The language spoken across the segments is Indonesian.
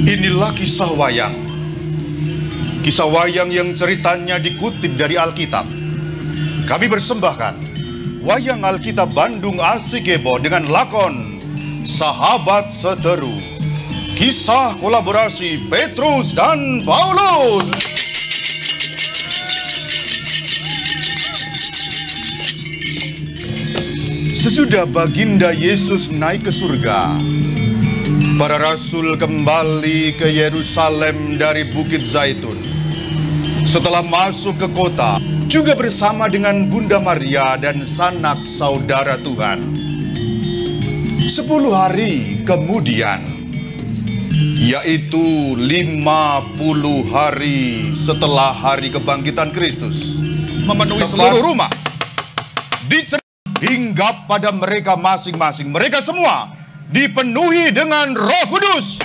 Inilah kisah wayang. Kisah wayang yang ceritanya dikutip dari Alkitab. Kami persembahkan wayang Alkitab Bandung Asikebo dengan lakon Sahabat Seteru. Kisah kolaborasi Petrus dan Paulus. Sesudah baginda Yesus naik ke surga, para rasul kembali ke Yerusalem dari Bukit Zaitun. Setelah masuk ke kota, juga bersama dengan Bunda Maria dan sanak saudara Tuhan. 10 hari kemudian, yaitu 50 hari setelah hari kebangkitan Kristus, memenuhi seluruh rumah, hingga pada mereka masing-masing. Mereka semua dipenuhi dengan Roh Kudus.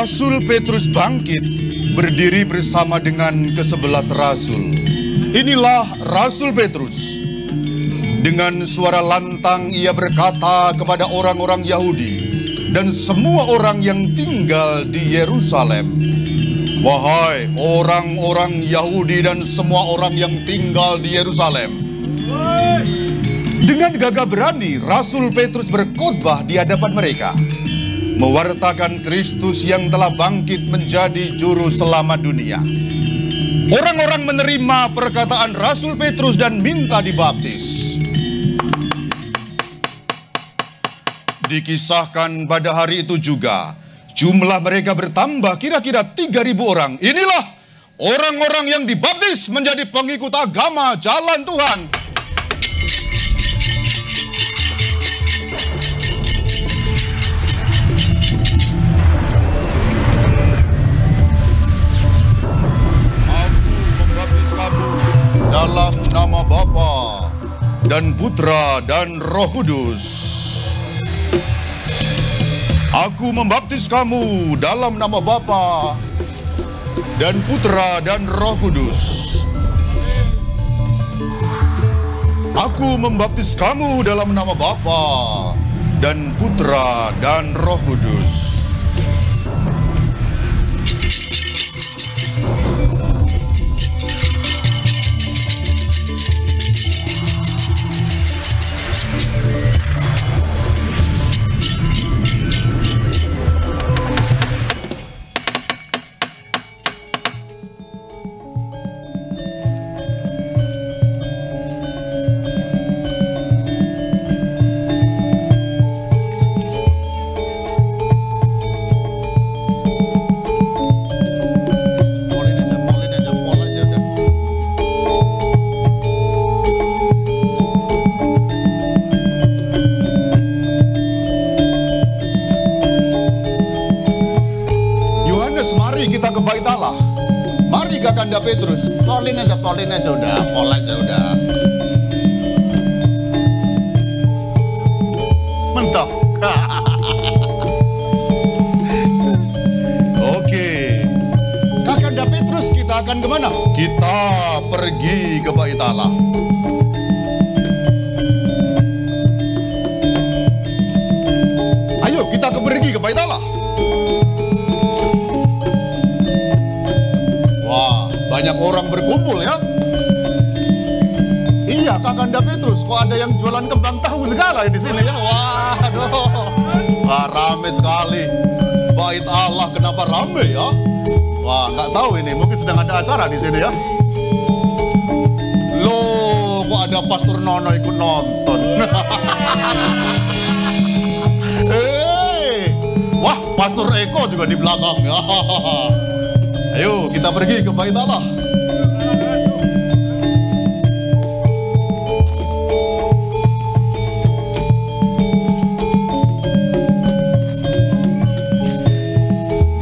Rasul Petrus bangkit, berdiri bersama dengan ke-11 rasul. Inilah Rasul Petrus. Dengan suara lantang ia berkata kepada orang-orang Yahudi dan semua orang yang tinggal di Yerusalem, "Wahai orang-orang Yahudi dan semua orang yang tinggal di Yerusalem." Dengan gagah berani, Rasul Petrus berkhotbah di hadapan mereka, mewartakan Kristus yang telah bangkit menjadi juru selamat dunia. Orang-orang menerima perkataan Rasul Petrus dan minta dibaptis. Dikisahkan pada hari itu juga, jumlah mereka bertambah kira-kira 3.000 orang. Inilah orang-orang yang dibaptis menjadi pengikut agama jalan Tuhan. Dalam nama Bapa dan Putra dan Roh Kudus. Aku membaptis kamu dalam nama Bapa dan Putra dan Roh Kudus. Aku membaptis kamu dalam nama Bapa dan Putra dan Roh Kudus. bait Allah. Mari Kakanda Petrus, polin aja udah, pol aja udah. Mentah. Oke, Kakanda Petrus, kita akan kemana? Kita pergi ke bait Allah. Ayo kita pergi ke bait Allah. Wah, banyak orang berkumpul ya. Iya, Kakanda Petrus, kok ada yang jualan kembang tahu segala di sini ya? Waduh, rame sekali. Bait Allah kenapa rame ya? Wah, nggak tahu ini, mungkin sedang ada acara di sini ya. Loh, kok ada Pastor Nono ikut nonton? Wah, Pastor Eko juga di belakang. Ayo, kita pergi ke bait Allah.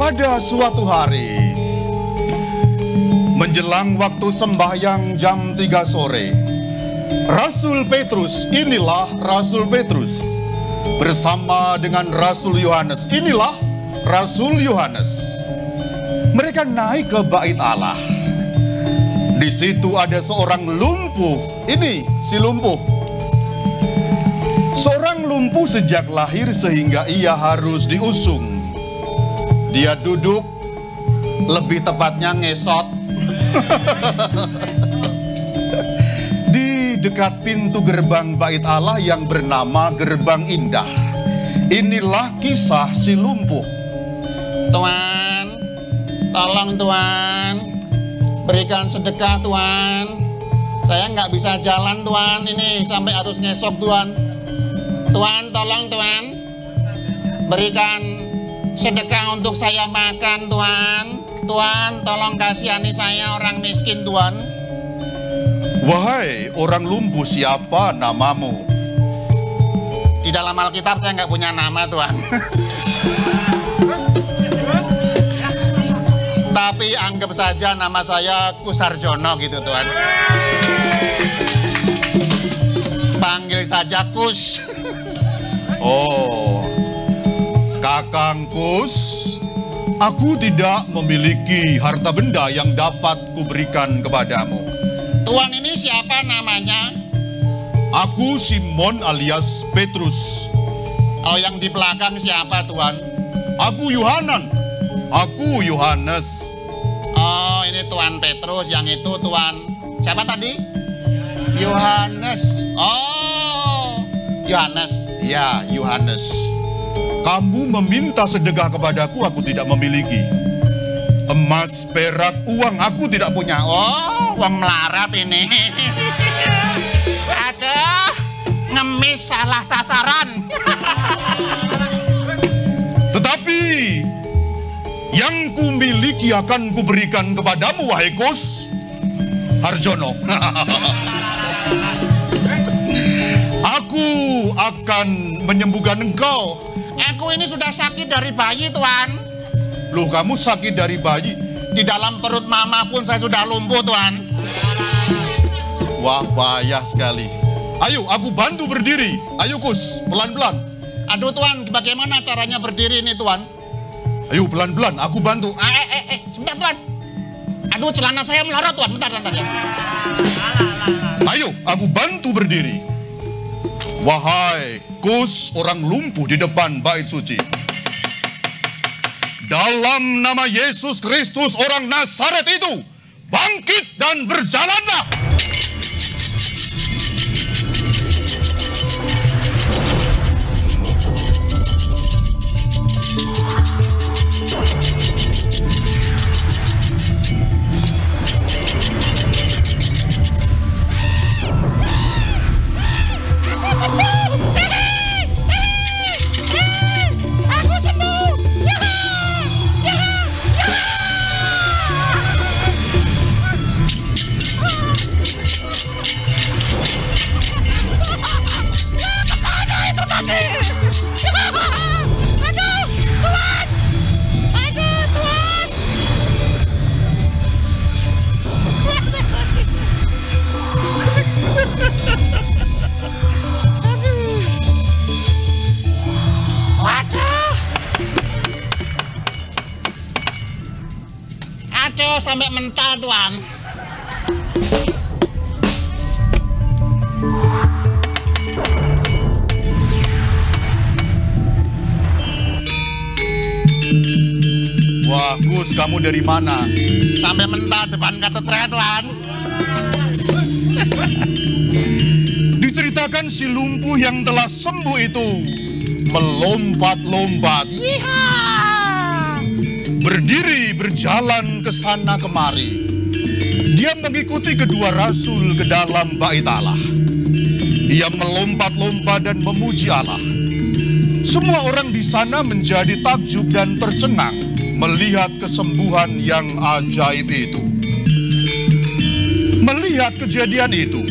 Pada suatu hari, menjelang waktu sembahyang jam 3 sore, Rasul Petrus, inilah Rasul Petrus, bersama dengan Rasul Yohanes, inilah Rasul Yohanes. Mereka naik ke bait Allah. Di situ ada seorang lumpuh. Ini si lumpuh. Seorang lumpuh sejak lahir sehingga ia harus diusung. Dia duduk, lebih tepatnya ngesot, di dekat pintu gerbang bait Allah yang bernama Gerbang Indah. Inilah kisah si lumpuh. Tuan, tolong Tuan, berikan sedekah Tuan. Saya nggak bisa jalan Tuan, ini sampai harus ngesok Tuan. Tuan, tolong Tuan, berikan sedekah untuk saya makan Tuan. Tuan, tolong kasihani saya, orang miskin Tuan. Wahai orang lumpuh, siapa namamu? Di dalam Alkitab saya nggak punya nama Tuan. Tapi anggap saja nama saya Kusarjono gitu Tuan. Panggil saja Kus. Oh, Kakang Kus, aku tidak memiliki harta benda yang dapat kuberikan kepadamu. Tuan ini siapa namanya? Aku Simon alias Petrus. Oh, yang di belakang siapa Tuan? Aku Yohanan. Aku Yohanes. Oh, ini Tuan Petrus, yang itu Tuan siapa tadi? Yohanes. Oh, Yohanes. Ya, Yohanes. Kamu meminta sedekah kepadaku, aku tidak memiliki. Emas, perak, uang aku tidak punya. Oh, uang melarat ini. Aduh, ngemis salah sasaran. Tetapi yang kumiliki akan kuberikan kepadamu, wahai Kus Harjono. Aku akan menyembuhkan engkau. Aku ini sudah sakit dari bayi Tuan. Loh, kamu sakit dari bayi? Di dalam perut mama pun saya sudah lumpuh Tuan. Wah, payah sekali. Ayo, aku bantu berdiri. Ayo Kus, pelan-pelan. Aduh Tuan, bagaimana caranya berdiri ini Tuan? Ayo pelan-pelan, aku bantu. Sebentar Tuan. Aduh, celana saya melorot Tuan, bentar ya. Ayo, aku bantu berdiri. Wahai Kus, orang lumpuh di depan bait suci. Dalam nama Yesus Kristus orang Nazaret itu, bangkit dan berjalanlah. sampai mental tuan. Wah, Gus, kamu dari mana? Sampai mental depan katedral tuan. Diceritakan si lumpuh yang telah sembuh itu melompat-lompat, berdiri berjalan ke sana kemari. Dia mengikuti kedua rasul ke dalam bait Allah. Dia melompat-lompat dan memuji Allah. Semua orang di sana menjadi takjub dan tercengang melihat kesembuhan yang ajaib itu. Melihat kejadian itu,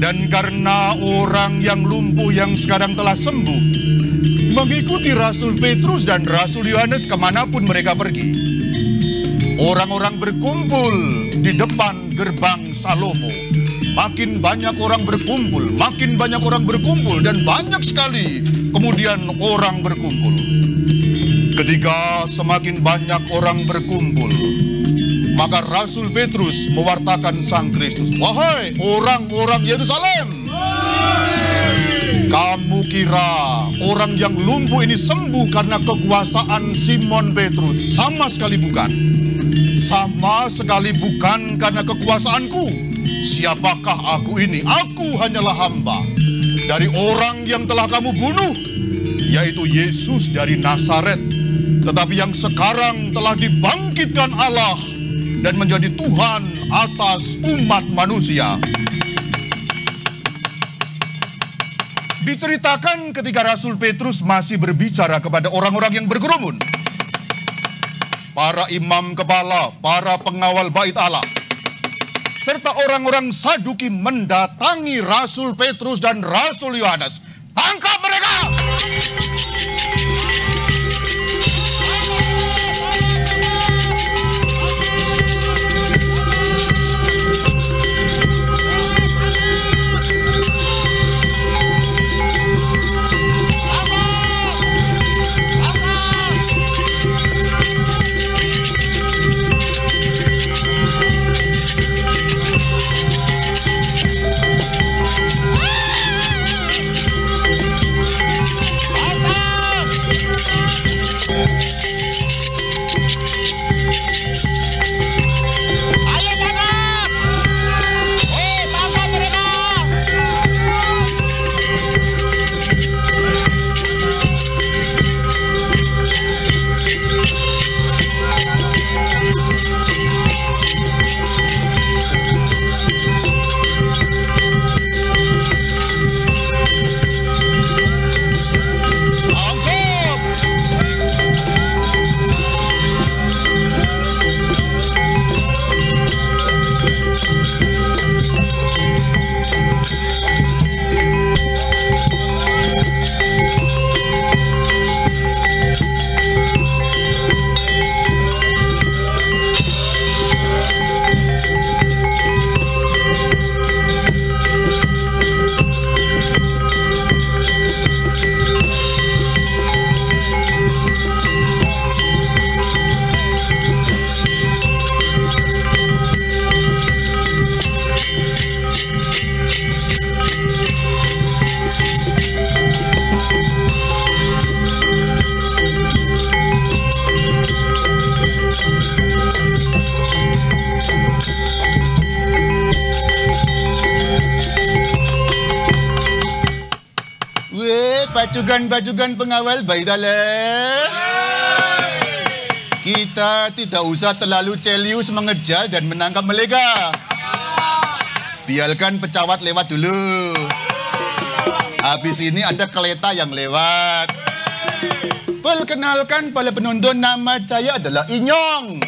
dan karena orang yang lumpuh yang sekarang telah sembuh mengikuti Rasul Petrus dan Rasul Yohanes kemanapun mereka pergi, orang-orang berkumpul di depan gerbang Salomo. Makin banyak orang berkumpul, makin banyak orang berkumpul, dan banyak sekali kemudian orang berkumpul. Ketika semakin banyak orang berkumpul, maka Rasul Petrus mewartakan Sang Kristus. Wahai orang-orang Yerusalem, kamu kira orang yang lumpuh ini sembuh karena kekuasaan Simon Petrus? Sama sekali bukan. Sama sekali bukan karena kekuasaanku. Siapakah aku ini? Aku hanyalah hamba dari orang yang telah kamu bunuh, yaitu Yesus dari Nazaret. Tetapi yang sekarang telah dibangkitkan Allah dan menjadi Tuhan atas umat manusia. Diceritakan ketika Rasul Petrus masih berbicara kepada orang-orang yang berkerumun, para imam kepala, para pengawal bait Allah, serta orang-orang Saduki mendatangi Rasul Petrus dan Rasul Yohanes. Tangkap mereka! Pasukan pengawal bait Allah, kita tidak usah terlalu celius mengejar dan menangkap mereka. Biarkan pesawat lewat dulu. Habis ini ada kereta yang lewat. Perkenalkan pada penonton, nama saya adalah Inyong.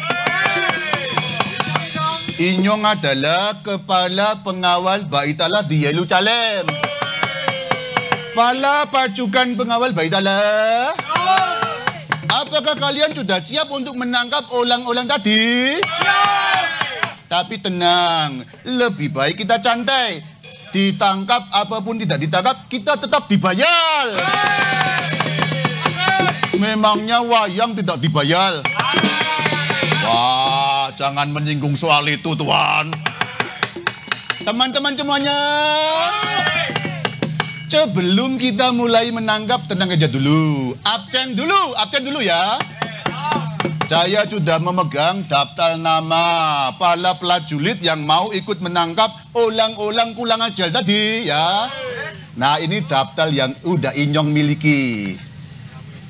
Inyong adalah kepala pengawal bait Allah di Yerusalem. Para pasukan pengawal bait Allah, apakah kalian sudah siap untuk menangkap orang-orang tadi? Siap! Tapi tenang, lebih baik kita santai. Ditangkap apapun tidak ditangkap, kita tetap dibayar. Memangnya wayang tidak dibayar? Wah, jangan menyinggung soal itu, Tuan. Teman-teman semuanya, sebelum kita mulai menangkap, tenang aja dulu. Absen dulu ya. Saya sudah memegang daftar nama para prajurit yang mau ikut menangkap ulang-ulang kulang ajar tadi ya. Nah, ini daftar yang udah Inyong miliki.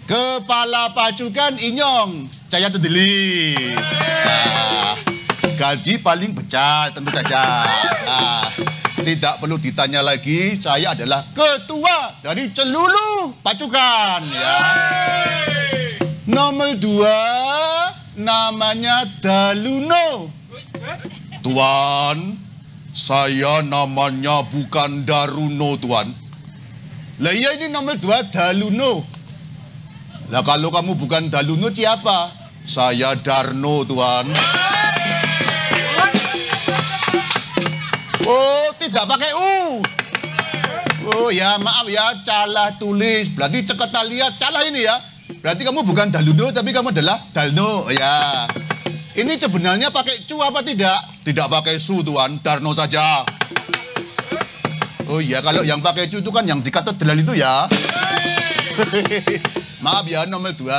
Kepala pasukan Inyong, saya Tedeli. Nah, gaji paling besar tentu saja. Nah, tidak perlu ditanya lagi, saya adalah ketua dari seluruh pasukan ya. Nomor 2 namanya Daluno. Tuan, saya namanya bukan Daruno, Tuan. Lah iya, ini nomor 2 Daluno. Lah kalau kamu bukan Daluno siapa? Saya Darno, Tuan. Oh, tidak pakai U. Oh ya, maaf ya, salah tulis. Berarti ceketa lihat, salah ini ya. Berarti kamu bukan Daluno, tapi kamu adalah Dalno. Ya. Ini sebenarnya pakai cu apa tidak? Tidak pakai su, Tuan. Darno saja. Oh iya, kalau yang pakai cu itu kan yang di katedral itu ya. Maaf ya, nomor 2.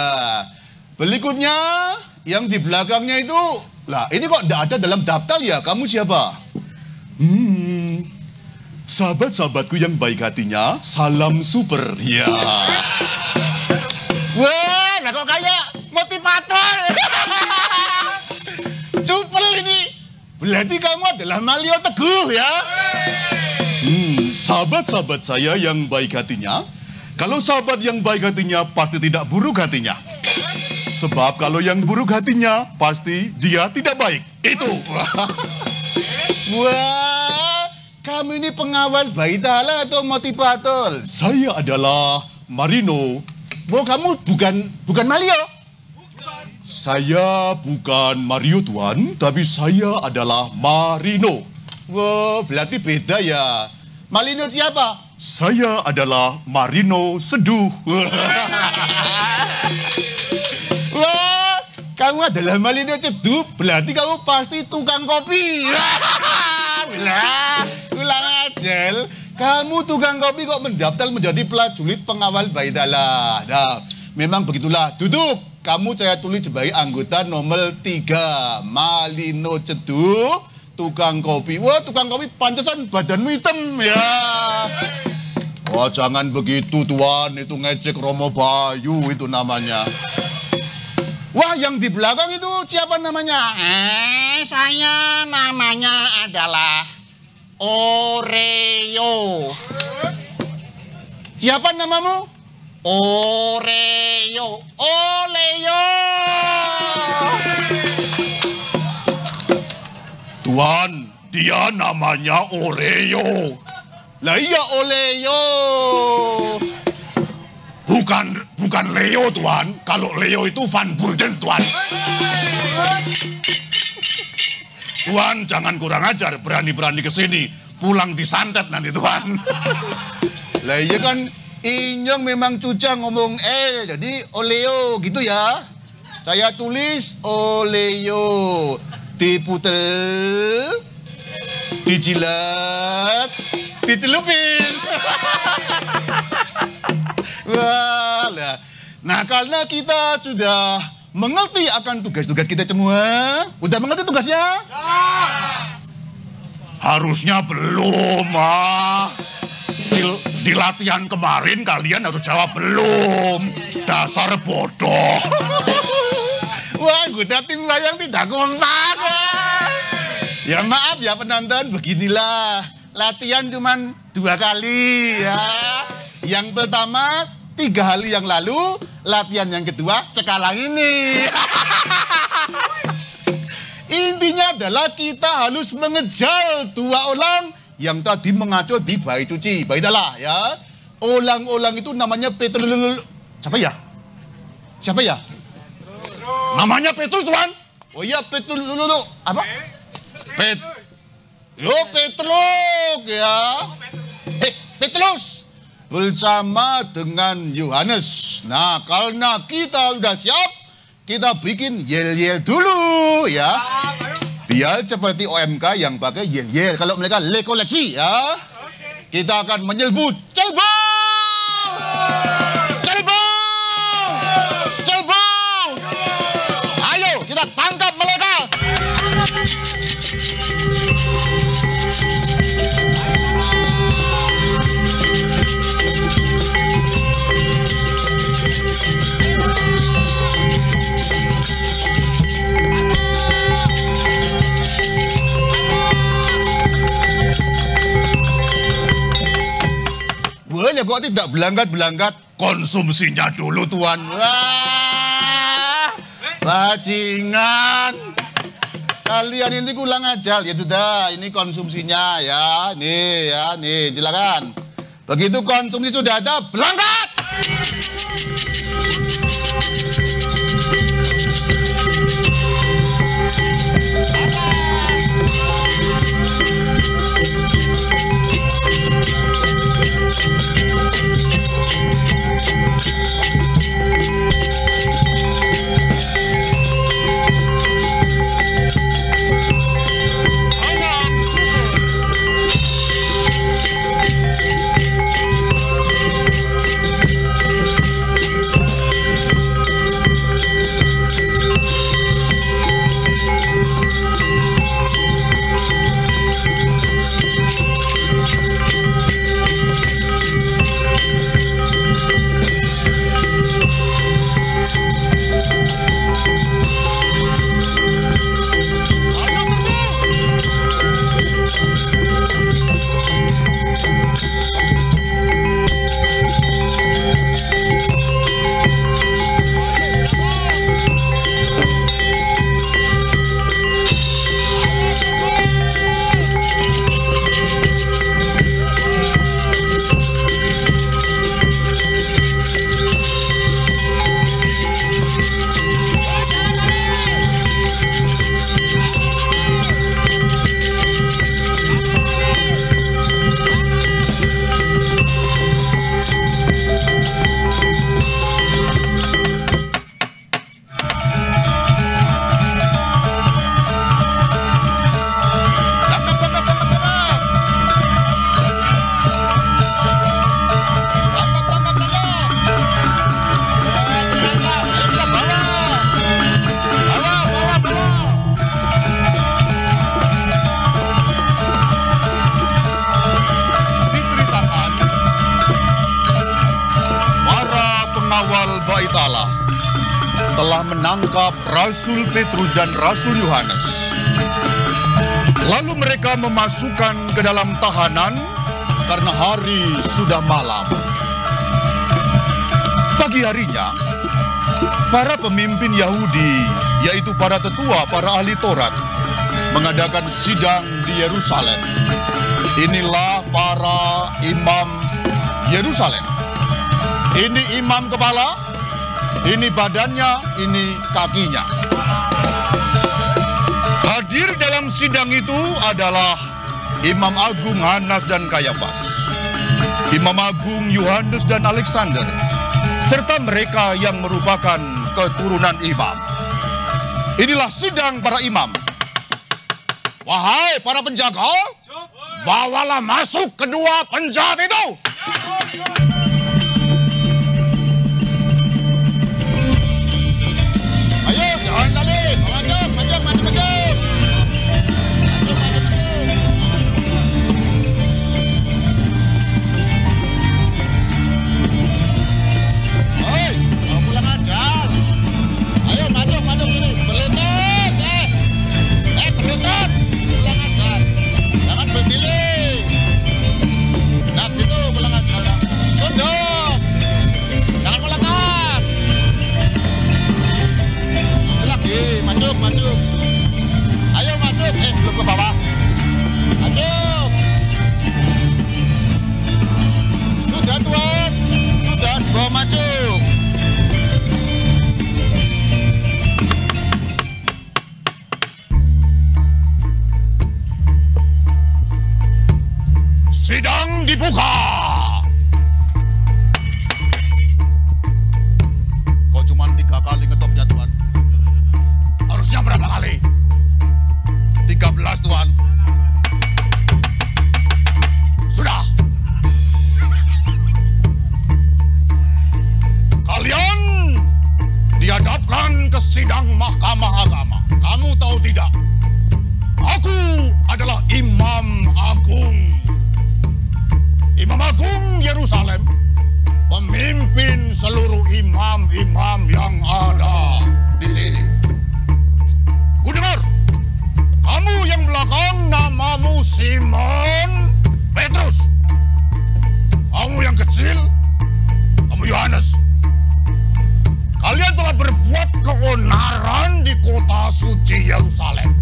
Berikutnya, yang di belakangnya itu. Lah, ini kok tidak ada dalam daftar ya? Kamu siapa? Sahabat-sahabatku yang baik hatinya, salam super. Ya. Wah, lah kok kayak motivator. Super ini. Berarti kamu adalah Malio Teguh ya. Sahabat-sahabat saya yang baik hatinya. Kalau sahabat yang baik hatinya pasti tidak buruk hatinya. Sebab kalau yang buruk hatinya pasti dia tidak baik. Itu. Wah, kamu ini pengawal bayi ta'ala atau motivator? Saya adalah Marino. Oh, kamu bukan Mario? Saya bukan Mario, Tuan, tapi saya adalah Marino. Wow, berarti beda ya. Marino siapa? Saya adalah Marino Seduh. Wah, kamu adalah Marino Seduh, berarti kamu pasti tukang kopi. Ulang aja. Kamu tukang kopi kok mendaftar menjadi prajurit pengawal Baitala. Nah, memang begitulah. Duduk. Kamu saya tulis sebagai anggota nomor 3. Malino Ceduh, tukang kopi. Wah, tukang kopi pantesan badanmu hitam ya. Wah, jangan begitu, Tuan. Itu ngecek Romo Bayu itu namanya. Wah, yang di belakang itu siapa namanya? Saya namanya adalah Oreo. Siapa namamu? Oreo. Oleo. Tuan, dia namanya Oreo. Lah iya, Oleo. Bukan Leo, Tuan. Kalau Leo itu Van Burden, Tuan. Tuan, jangan kurang ajar, berani-berani kesini. Pulang disantet nanti, Tuan. Lah iya kan, Inyong memang cuca ngomong L, jadi Oleo gitu ya. Saya tulis Oleo. Diputel, dijilat, dicelupin. Wah, lah. Nah, karena kita sudah mengerti akan tugas-tugas kita semua. Udah mengerti tugasnya? Harusnya belum, Di latihan kemarin kalian harus jawab belum. Dasar bodoh. Wah, anggota tim wayang tidak kompak. Ya maaf ya penonton, beginilah. Latihan cuman 2 kali ya. Yang pertama 3 hari yang lalu, latihan yang kedua sekarang ini. Intinya adalah kita harus mengejar 2 orang yang tadi mengacu di bayi cuci, bayi dalah ya. Orang-orang itu namanya Petrus. Siapa ya? Siapa ya? Namanya Petrus, Tuan. Oh iya, Petrus. Apa? Petrus ya. Petrus bersama dengan Yohanes. Nah, karena kita udah siap, kita bikin yel-yel dulu ya. Biar seperti OMK yang pakai yel-yel. Kalau mereka le koleksi ya. Kita akan menyelbu celbong! Celbong! Celbong! Ayo kita tangkap mereka! Boleh kok tidak belangkat-belangkat, konsumsinya dulu tuan. Wah, bajingan. Kalian ini kurang ajar. Ya sudah, ini konsumsinya ya. Nih, silakan. Begitu konsumsi sudah ada, berangkat. Telah menangkap Rasul Petrus dan Rasul Yohanes. Lalu mereka memasukkan ke dalam tahanan karena hari sudah malam. Pagi harinya, para pemimpin Yahudi, yaitu para tetua, para ahli Taurat, mengadakan sidang di Yerusalem. Inilah para imam Yerusalem. Ini imam kepala, ini badannya, ini kakinya. Hadir dalam sidang itu adalah Imam Agung Hanas dan Kayafas, Imam Agung Yohanes dan Alexander, serta mereka yang merupakan keturunan imam. Inilah sidang para imam. Wahai para penjaga, bawalah masuk kedua penjahat itu. Maju. Ayo maju. Belum ke bawah. Maju. Sudah tuan. Sudah bawa maju. Sidang dibuka. Kok cuma 3 kali ngetopnya tuan? Harusnya berapa kali? sidang Mahkamah Agama. Kamu tahu tidak? Aku adalah Imam Agung. Imam Agung Yerusalem, pemimpin seluruh imam-imam yang ada di sini. Ku dengar, kamu yang belakang namamu Simon Petrus. Kamu yang kecil, kamu Yohanes. Kalian telah berbuat keonaran di kota suci Yerusalem.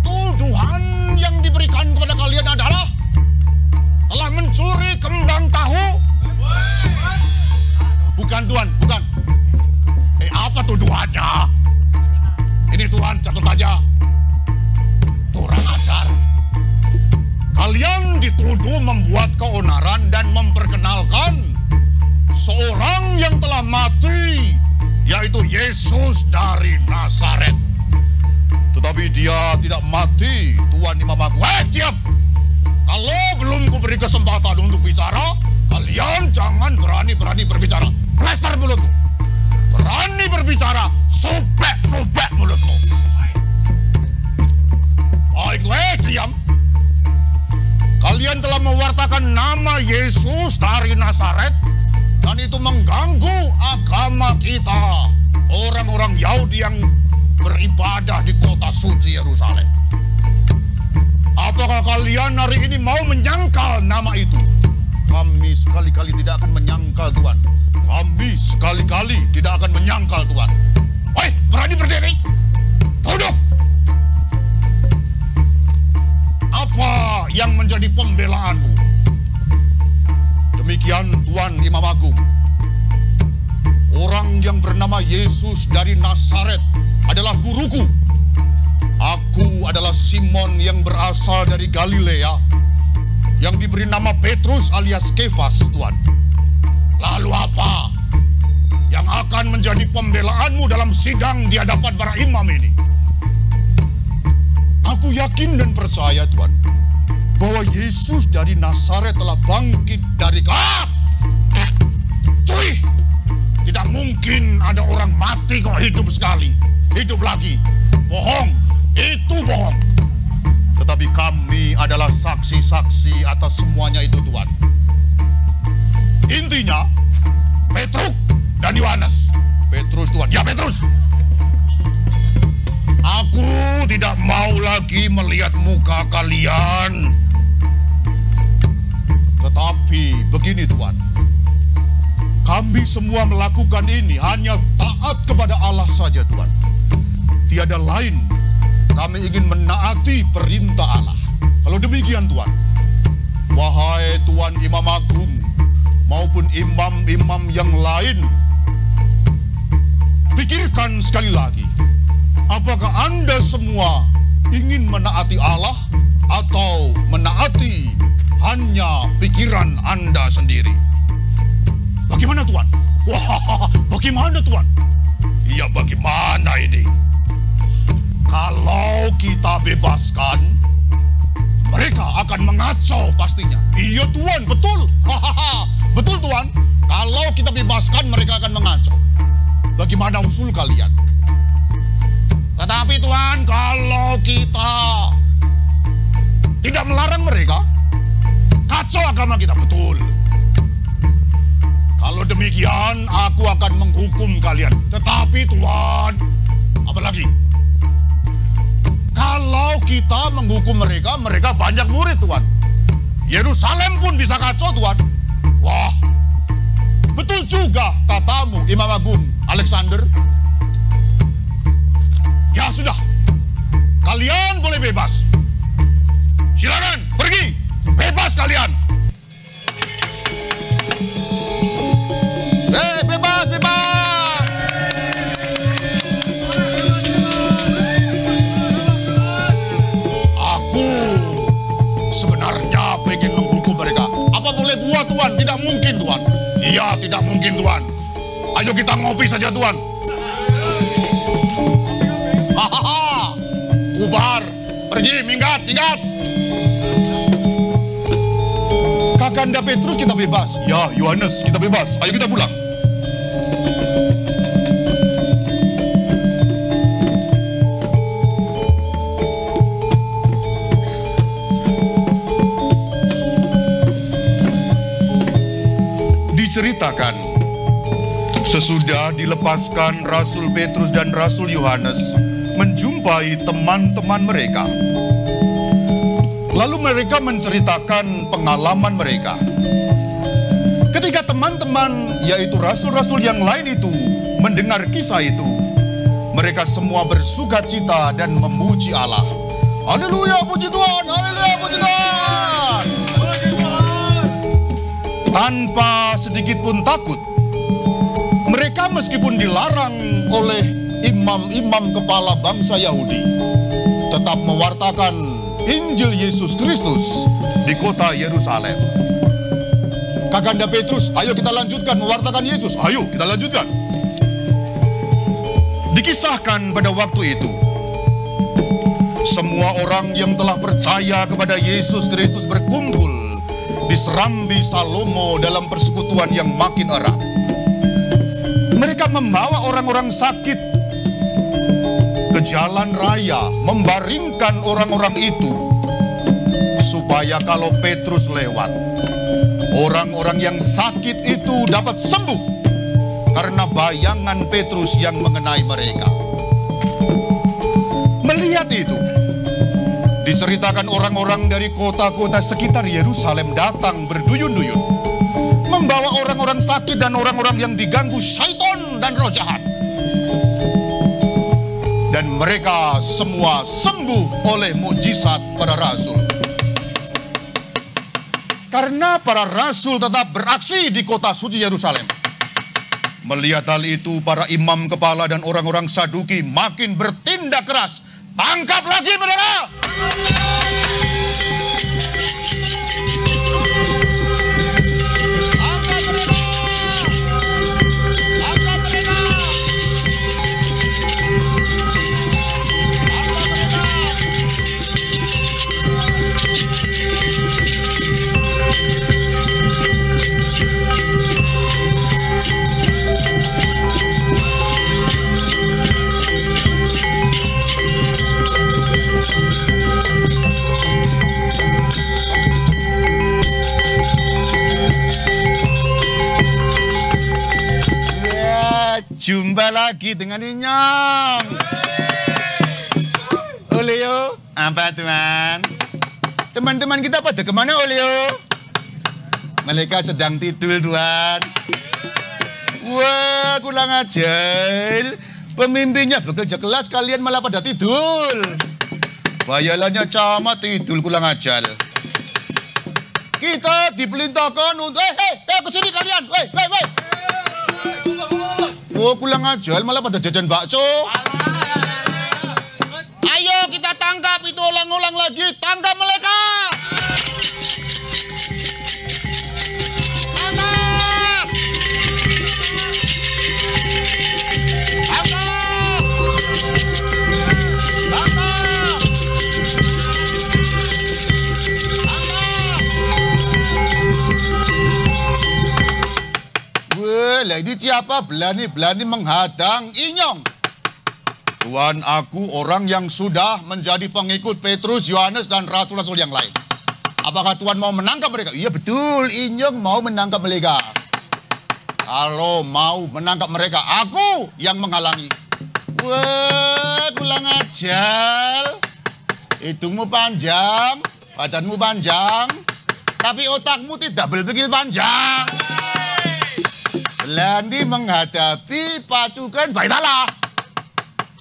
Tuduhan yang diberikan kepada kalian adalah telah mencuri kembang tahu. Bukan Tuhan, bukan. Apa tuduhannya? Ini Tuhan, catat aja. Kurang ajar. Kalian dituduh membuat keonaran dan memperkenalkan seorang yang telah mati, yaitu Yesus dari Nazaret. Tetapi dia tidak mati, Tuan Imam Agung. Diam! Kalau belum kuberi kesempatan untuk bicara, kalian jangan berani-berani berbicara. Plester mulutmu. Berani berbicara, sobek mulutmu. Baiklah, diam. Kalian telah mewartakan nama Yesus dari Nazaret, dan itu mengganggu agama kita, orang-orang Yahudi yang beribadah di kota suci Yerusalem. Apakah kalian hari ini mau menyangkal nama itu? Kami sekali-kali tidak akan menyangkal, Tuhan. Kami sekali-kali tidak akan menyangkal, Tuhan. Woi, berani berdiri? Duduk! Apa yang menjadi pembelaanmu? Demikian, Tuan Imam Agung. Orang yang bernama Yesus dari Nazaret adalah guruku. Aku adalah Simon yang berasal dari Galilea, yang diberi nama Petrus alias Kefas, Tuan. Lalu apa yang akan menjadi pembelaanmu dalam sidang di hadapan para imam ini? Aku yakin dan percaya, Tuan, bahwa Yesus dari Nazaret telah bangkit dari Cuy! Tidak mungkin ada orang mati kok hidup sekali, hidup lagi. Bohong, itu bohong. Tetapi kami adalah saksi-saksi atas semuanya itu, Tuhan. Intinya, Petrus dan Yohanes. Petrus, Tuhan. Ya, Petrus. Aku tidak mau lagi melihat muka kalian. Tetapi begini, Tuhan. Kami semua melakukan ini hanya taat kepada Allah saja, Tuhan. Tiada lain. Kami ingin menaati perintah Allah. Kalau demikian, Tuhan, wahai Tuan Imam Agung maupun imam-imam yang lain, pikirkan sekali lagi, apakah Anda semua ingin menaati Allah atau menaati hanya pikiran Anda sendiri? Bagaimana, Tuan? Wah, bagaimana, Tuan? Iya, bagaimana ini? Kalau kita bebaskan, mereka akan mengacau pastinya. Iya, Tuan, betul. Betul, Tuan. Kalau kita bebaskan, mereka akan mengacau. Bagaimana usul kalian? Tetapi, Tuan, kalau kita tidak melarang mereka, kacau agama kita. Betul. Kalau demikian, aku akan menghukum kalian. Tetapi, Tuan, apalagi? Kalau kita menghukum mereka, mereka banyak murid, Tuan. Yerusalem pun bisa kacau, Tuan. Wah, betul juga katamu, Imam Agung Alexander. Ya sudah, kalian boleh bebas. Silakan, pergi. Bebas kalian. Bebas, bebas. Aku sebenarnya pengen menghukum mereka. Apa boleh buat, Tuan? Tidak mungkin, Tuan. Iya, tidak mungkin, Tuan. Ayo kita ngopi saja, Tuan. Hahaha. Bubar. Pergi, minggat. Kakanda Petrus kita bebas. Ya, Yohanes kita bebas. Ayo kita pulang. menceritakan, sesudah dilepaskan Rasul Petrus dan Rasul Yohanes menjumpai teman-teman mereka. Lalu mereka menceritakan pengalaman mereka. Ketika teman-teman, yaitu rasul-rasul yang lain itu, mendengar kisah itu, mereka semua bersukacita dan memuji Allah. Haleluya, puji Tuhan, haleluya, puji Tuhan. Tanpa sedikit pun takut, mereka meskipun dilarang oleh imam-imam kepala bangsa Yahudi, tetap mewartakan Injil Yesus Kristus di kota Yerusalem. Kakanda Petrus, ayo kita lanjutkan mewartakan Yesus. Ayo kita lanjutkan. Dikisahkan pada waktu itu, semua orang yang telah percaya kepada Yesus Kristus berkumpul di Serambi Salomo dalam persekutuan yang makin erat. Mereka membawa orang-orang sakit ke jalan raya, membaringkan orang-orang itu, supaya kalau Petrus lewat, orang-orang yang sakit itu dapat sembuh karena bayangan Petrus yang mengenai mereka. Melihat itu, diceritakan orang-orang dari kota-kota sekitar Yerusalem datang berduyun-duyun, membawa orang-orang sakit dan orang-orang yang diganggu syaitan dan roh jahat. Dan mereka semua sembuh oleh mukjizat para rasul. Karena para rasul tetap beraksi di kota suci Yerusalem. Melihat hal itu, para imam kepala dan orang-orang Saduki makin bertindak keras. Tangkap lagi mereka! Jumpa lagi dengan Inyong. Oleo, apa teman? Teman-teman kita pada kemana Oleo? Mereka sedang tidur Tuhan. Wah, kurang ajar. Pemimpinnya bekerja kelas, kalian malah pada tidur. Bayalannya camat tidur, kurang ajar. Kita diperintahkan untuk, kesini kalian, weh. Oh, pulang aja, malah pada jajan bakso. Ayo kita tangkap itu ulang-ulang lagi. Tangkap mereka. Tangkap. Tangkap. Tangkap. Wah, ini siapa berani-berani menghadang Inyong? Tuan, aku orang yang sudah menjadi pengikut Petrus, Yohanes, dan rasul-rasul yang lain. Apakah Tuan mau menangkap mereka? Iya betul, Inyong mau menangkap mereka. Kalau mau menangkap mereka, aku yang menghalangi. Wah, kurang ajar. Hidungmu panjang, badanmu panjang, tapi otakmu tidak berpikir panjang. Berani menghadapi pasukan Bait Allah.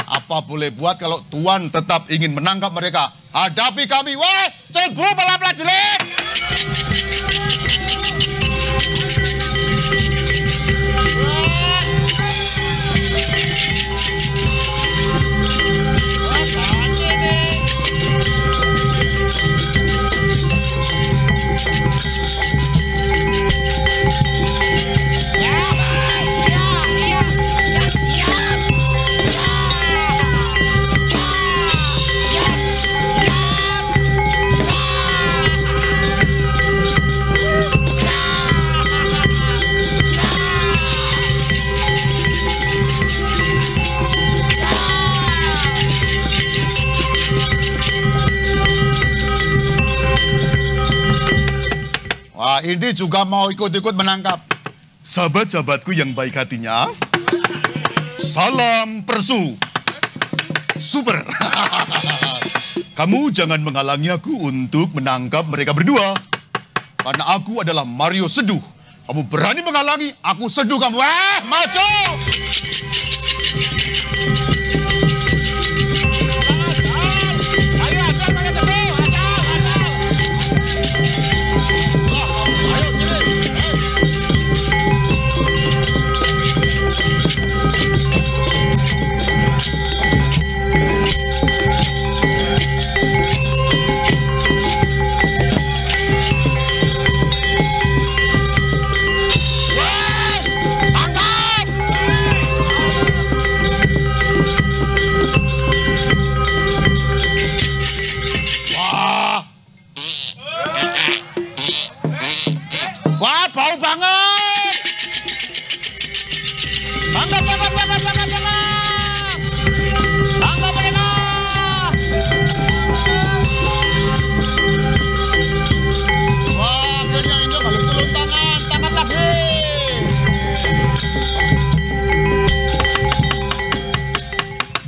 Apa boleh buat kalau Tuan tetap ingin menangkap mereka? Hadapi kami, weh, cebu para prajurit. Wah, ini juga mau ikut-ikut menangkap. Sahabat-sahabatku yang baik hatinya, salam persu. Super. Kamu jangan menghalangi aku untuk menangkap mereka berdua. Karena aku adalah Mario Seduh. Kamu berani menghalangi, aku seduh kamu. Maju!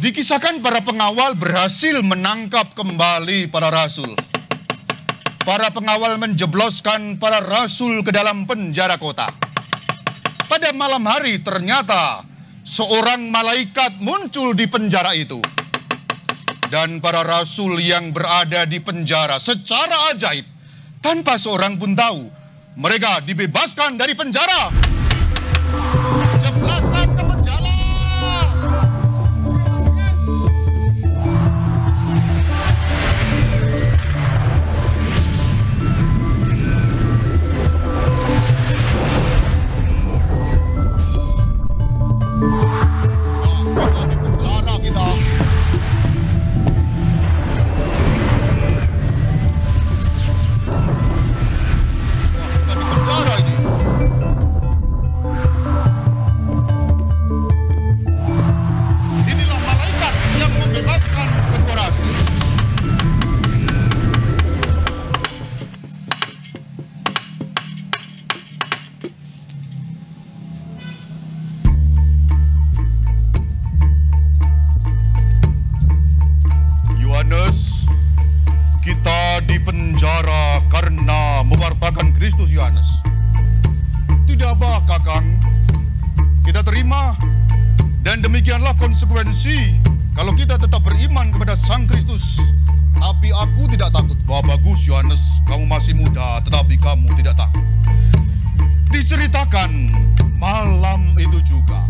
Dikisahkan para pengawal berhasil menangkap kembali para rasul. Para pengawal menjebloskan para rasul ke dalam penjara kota. Pada malam hari ternyata seorang malaikat muncul di penjara itu. Dan para rasul yang berada di penjara secara ajaib, tanpa seorang pun tahu, mereka dibebaskan dari penjara. Jeblaskan ke penjara. Kita di penjara karena mewartakan Kristus Yohanes. Tidak apa, Kakang. Kita terima, dan demikianlah konsekuensi kalau kita tetap beriman kepada Sang Kristus. Tapi aku tidak takut. Wah, bagus Yohanes, kamu masih muda, tetapi kamu tidak takut. Diceritakan malam itu juga,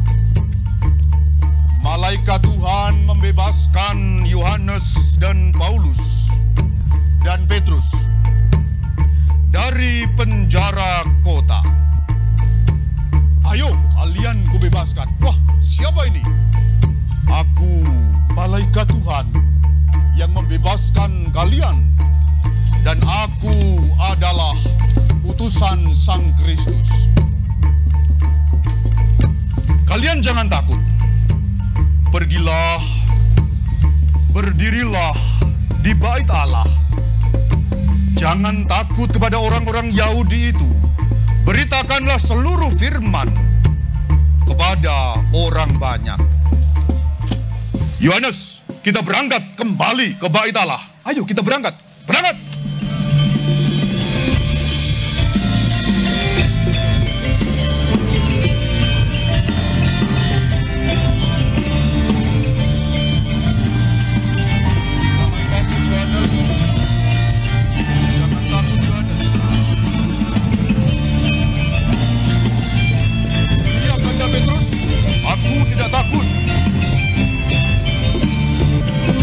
malaikat Tuhan membebaskan Yohanes dan Paulus dan Petrus dari penjara kota. Ayo, kalian kubebaskan. Wah, siapa ini? Aku, malaikat Tuhan yang membebaskan kalian. Dan aku adalah utusan Sang Kristus. Kalian jangan takut. Pergilah, berdirilah di bait Allah. Jangan takut kepada orang-orang Yahudi itu. Beritakanlah seluruh firman kepada orang banyak. Yohanes, kita berangkat kembali ke bait Allah. Ayo kita berangkat. Berangkat.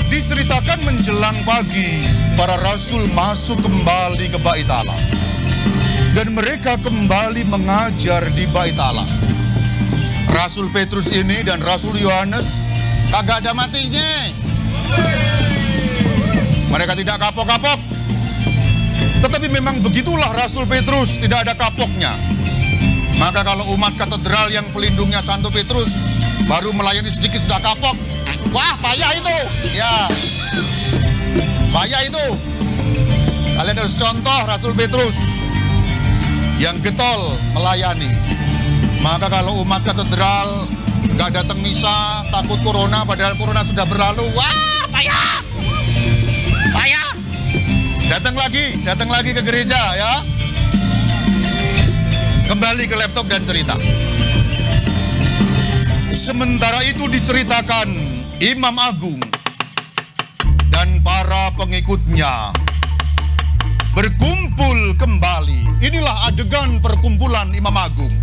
Diceritakan menjelang pagi, para rasul masuk kembali ke bait Allah. Dan mereka kembali mengajar di bait Allah. Rasul Petrus ini dan Rasul Yohanes kagak ada matinya. Mereka tidak kapok-kapok. Tetapi memang begitulah Rasul Petrus, tidak ada kapoknya. Maka kalau umat katedral yang pelindungnya Santo Petrus baru melayani sedikit sudah kapok. Wah, payah itu. Ya, payah itu. Kalian harus contoh Rasul Petrus yang getol melayani. Maka kalau umat katedral nggak datang misa, takut corona, padahal corona sudah berlalu. Wah, payah! Payah! Datang lagi ke gereja ya. Kembali ke laptop dan cerita. Sementara itu diceritakan Imam Agung dan para pengikutnya berkumpul kembali. Inilah adegan perkumpulan Imam Agung.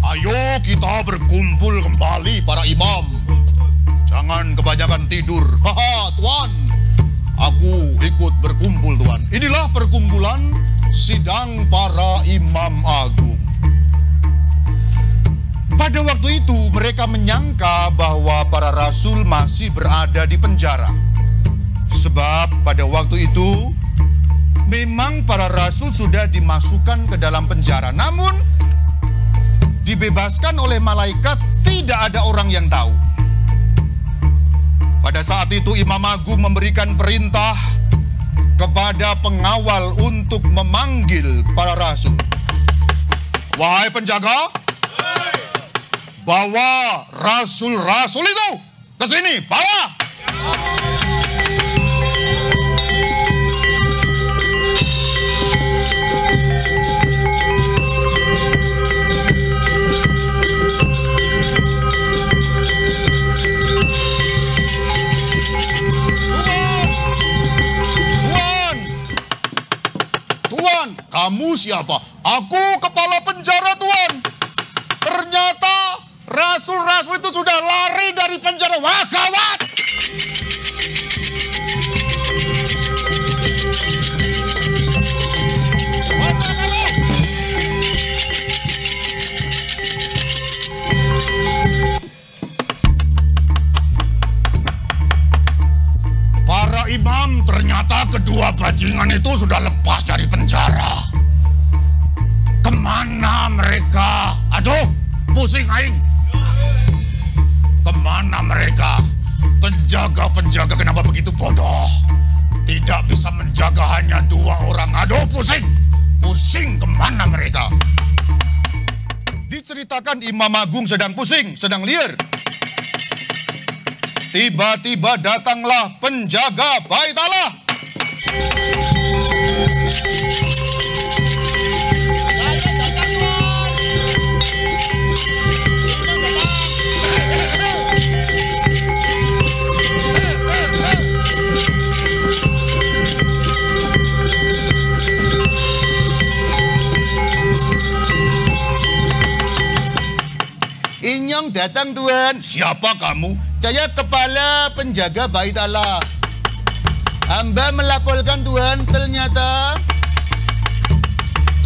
Ayo kita berkumpul kembali para imam. Jangan kebanyakan tidur. Haha, Tuan. Aku ikut berkumpul, Tuan. Inilah perkumpulan sidang para Imam Agung. Pada waktu itu mereka menyangka bahwa para rasul masih berada di penjara. Sebab pada waktu itu memang para rasul sudah dimasukkan ke dalam penjara. Namun dibebaskan oleh malaikat, tidak ada orang yang tahu. Pada saat itu Imam Agung memberikan perintah kepada pengawal untuk memanggil para rasul. Wahai penjaga, bawa rasul-rasul itu ke sini, bawa. Tuan, kamu siapa? Aku kepala penjara, Tuan. Ternyata rasul-rasul itu sudah lari dari penjara. Wah, gawat! Para imam, ternyata kedua bajingan itu sudah lepas dari penjara. Kemana mereka? Aduh, pusing aing. Kemana mereka? Penjaga-penjaga kenapa begitu bodoh? Tidak bisa menjaga hanya 2 orang. Aduh, pusing. Pusing, kemana mereka? Diceritakan Imam Agung sedang pusing, sedang liar. Tiba-tiba datanglah penjaga bait Allah. Inyong datang, Tuan. Siapa kamu? Saya kepala penjaga bait Allah. Hamba melaporkan, Tuan, ternyata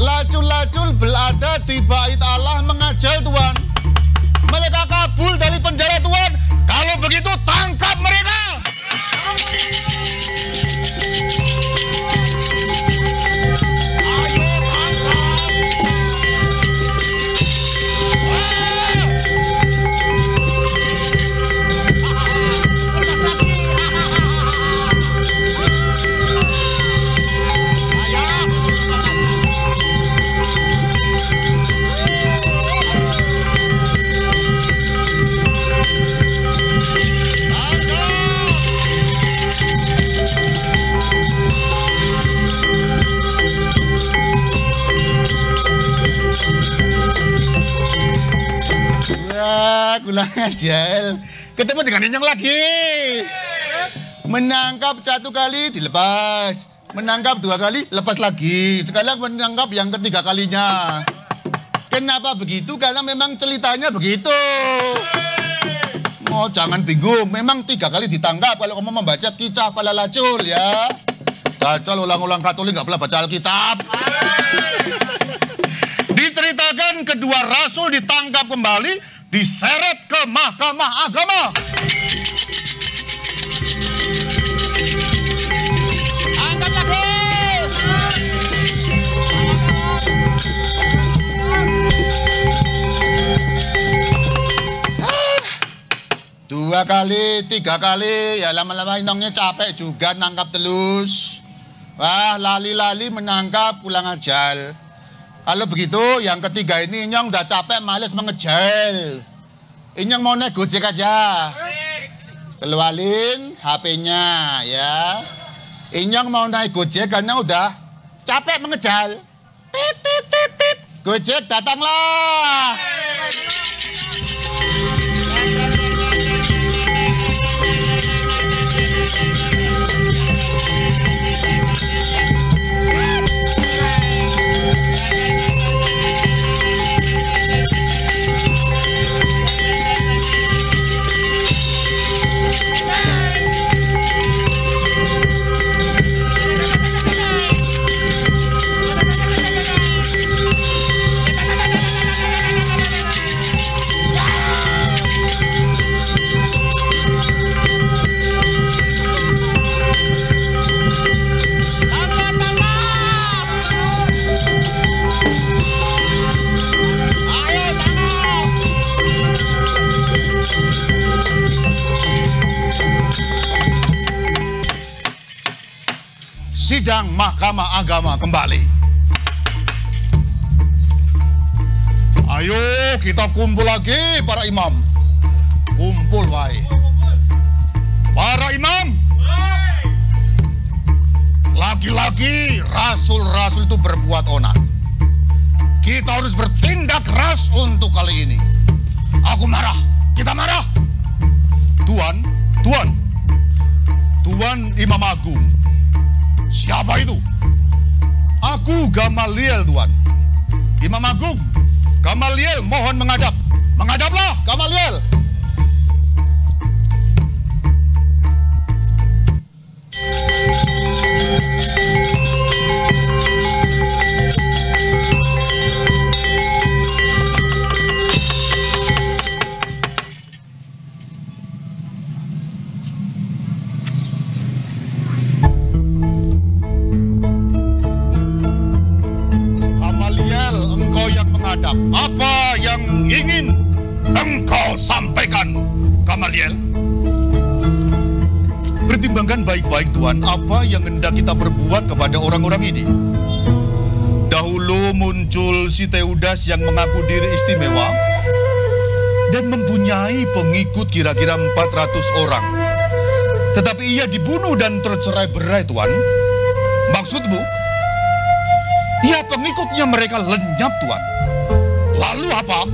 lacul-lacul berada di bait Allah mengajar, Tuan. Mereka kabur dari penjara, Tuan. Kalau begitu tangkap mereka. Ayo tangkap. Kurang ajar. Ketemu dengan Inyong lagi. Menangkap 1 kali dilepas. Menangkap 2 kali lepas lagi. Sekarang menangkap yang ketiga kalinya. Kenapa begitu? Karena memang ceritanya begitu. Oh, jangan bingung. Memang 3 kali ditangkap kalau kamu membaca kisah para lacul ya. Jajal ulang-ulang Katolik nggak pernah baca Alkitab. Diceritakan kedua rasul ditangkap kembali, diseret ke Mahkamah Agama. Angkat lagi. Dua kali, 3 kali, ya lama-lama Inongnya capek juga nangkap telus. Wah, lali-lali menangkap pulang ajar. Kalau begitu, yang ketiga ini Inyong udah capek, males mengejar. Inyong mau naik Gojek aja. Keluarin HP-nya ya. Inyong mau naik Gojek karena udah capek mengejar. Tit, tit, tit, tit. Gojek datanglah. Sidang Mahkamah Agama kembali. Ayo kita kumpul lagi para imam. Kumpul wae. Para imam. Lagi-lagi rasul-rasul itu berbuat onar. Kita harus bertindak keras untuk kali ini. Aku marah. Kita marah. Tuan Imam Agung. Siapa itu? Aku Gamaliel, Tuan. Imam Agung, Gamaliel mohon menghadap. Menghadaplah, Gamaliel. Apa yang ingin engkau sampaikan, Gamaliel? Pertimbangkan baik-baik, Tuan, apa yang hendak kita perbuat kepada orang-orang ini. Dahulu muncul si Teudas yang mengaku diri istimewa dan mempunyai pengikut kira-kira 400 orang. Tetapi ia dibunuh dan tercerai-berai, Tuan. Maksudmu? Ya, pengikutnya mereka lenyap, Tuan. Lalu apa?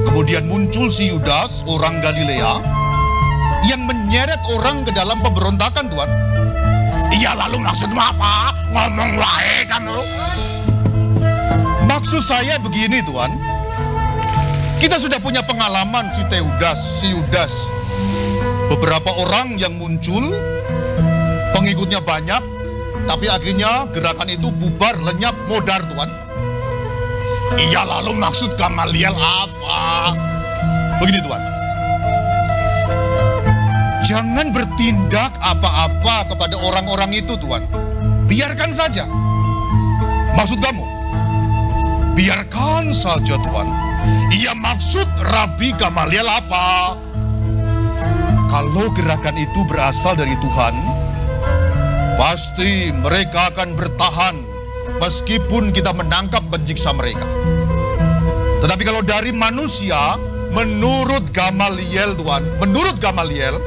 Kemudian muncul si Yudas, orang Galilea, yang menyeret orang ke dalam pemberontakan, Tuan. Iya, lalu maksudmu apa? Ngomong wae kamu. Maksud saya begini, Tuan. Kita sudah punya pengalaman si Teudas, si Yudas. Beberapa orang yang muncul, pengikutnya banyak, tapi akhirnya gerakan itu bubar, lenyap, modar, Tuan. Iya, lalu maksud Gamaliel apa? Begini, Tuan. Jangan bertindak apa-apa kepada orang-orang itu, Tuan. Biarkan saja. Maksud kamu? Biarkan saja, Tuan. Iya, maksud Rabi Gamaliel apa? Kalau gerakan itu berasal dari Tuhan, pasti mereka akan bertahan meskipun kita menangkap menyiksa mereka. Tetapi kalau dari manusia, menurut Gamaliel, Tuan, menurut Gamaliel,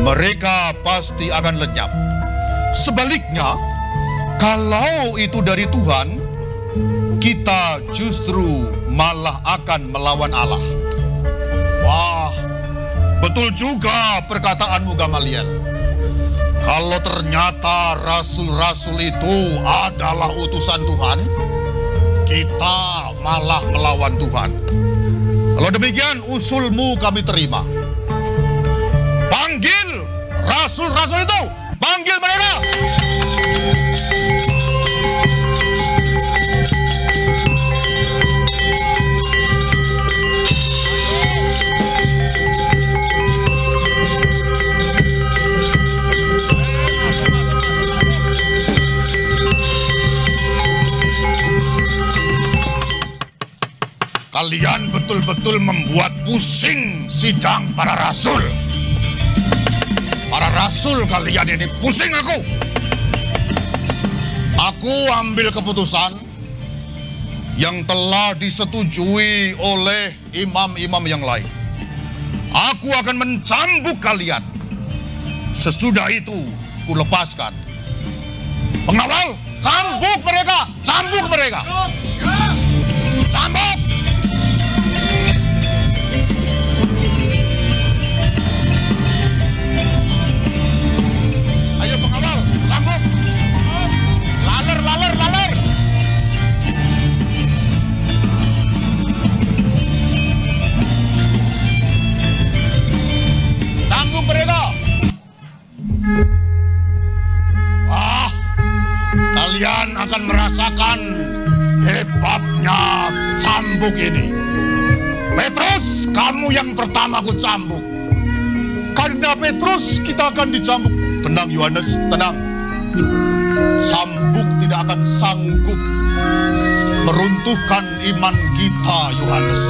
mereka pasti akan lenyap. Sebaliknya, kalau itu dari Tuhan, kita justru malah akan melawan Allah. Wah, betul juga perkataanmu, Gamaliel. Kalau ternyata rasul-rasul itu adalah utusan Tuhan, kita malah melawan Tuhan. Kalau demikian, usulmu kami terima. Panggil rasul-rasul itu, panggil mereka. Kalian betul-betul membuat pusing sidang para rasul. Para rasul kalian ini pusing aku. Aku ambil keputusan yang telah disetujui oleh imam-imam yang lain. Aku akan mencambuk kalian. Sesudah itu, kulepaskan. Pengawal, cambuk mereka! Cambuk mereka! Cambuk! Ayo pengawal, cambuk! Laler, laler, laler! Cambuk mereka! Wah, kalian akan merasakan hebatnya cambuk ini. Petrus, kamu yang pertama aku cambuk. Karena Petrus, kita akan dicambuk. Tenang Yohanes, tenang. Cambuk tidak akan sanggup meruntuhkan iman kita, Yohanes.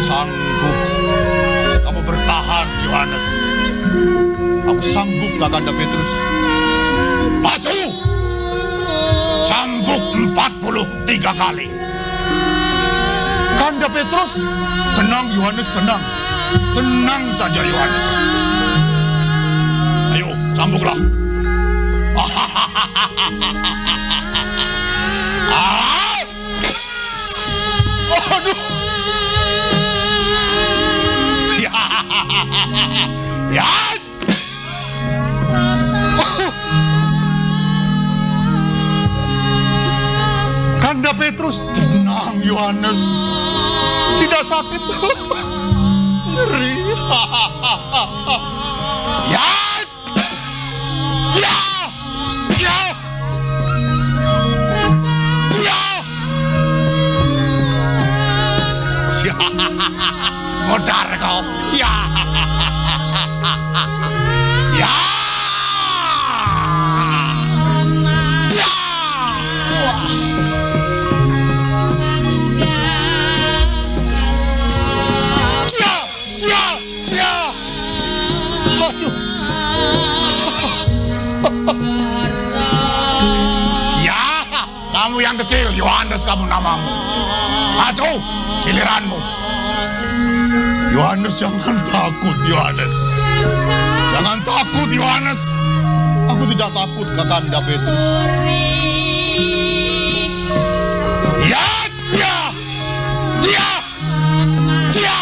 Sanggup. Kamu bertahan, Yohanes. Aku sanggup, Kakanda Petrus. Maju! Cambuk 43 kali. Kanda Petrus, tenang Yohanes, tenang. Tenang saja Yohanes. Ayo, cambuklah. Aduh. Ya. Kanda Petrus, tenang Yohanes. Tidak sakit. Ngeri. Ya. Ya. Ya. Ya. Modar kau. Ya. Ya. Kamu yang kecil, Yohanes kamu namamu. Maju, giliranmu. Yohanes, jangan takut, Yohanes. Jangan takut, Yohanes. Aku tidak takut, Kakanda Petrus. Ya, ya, ya, ya.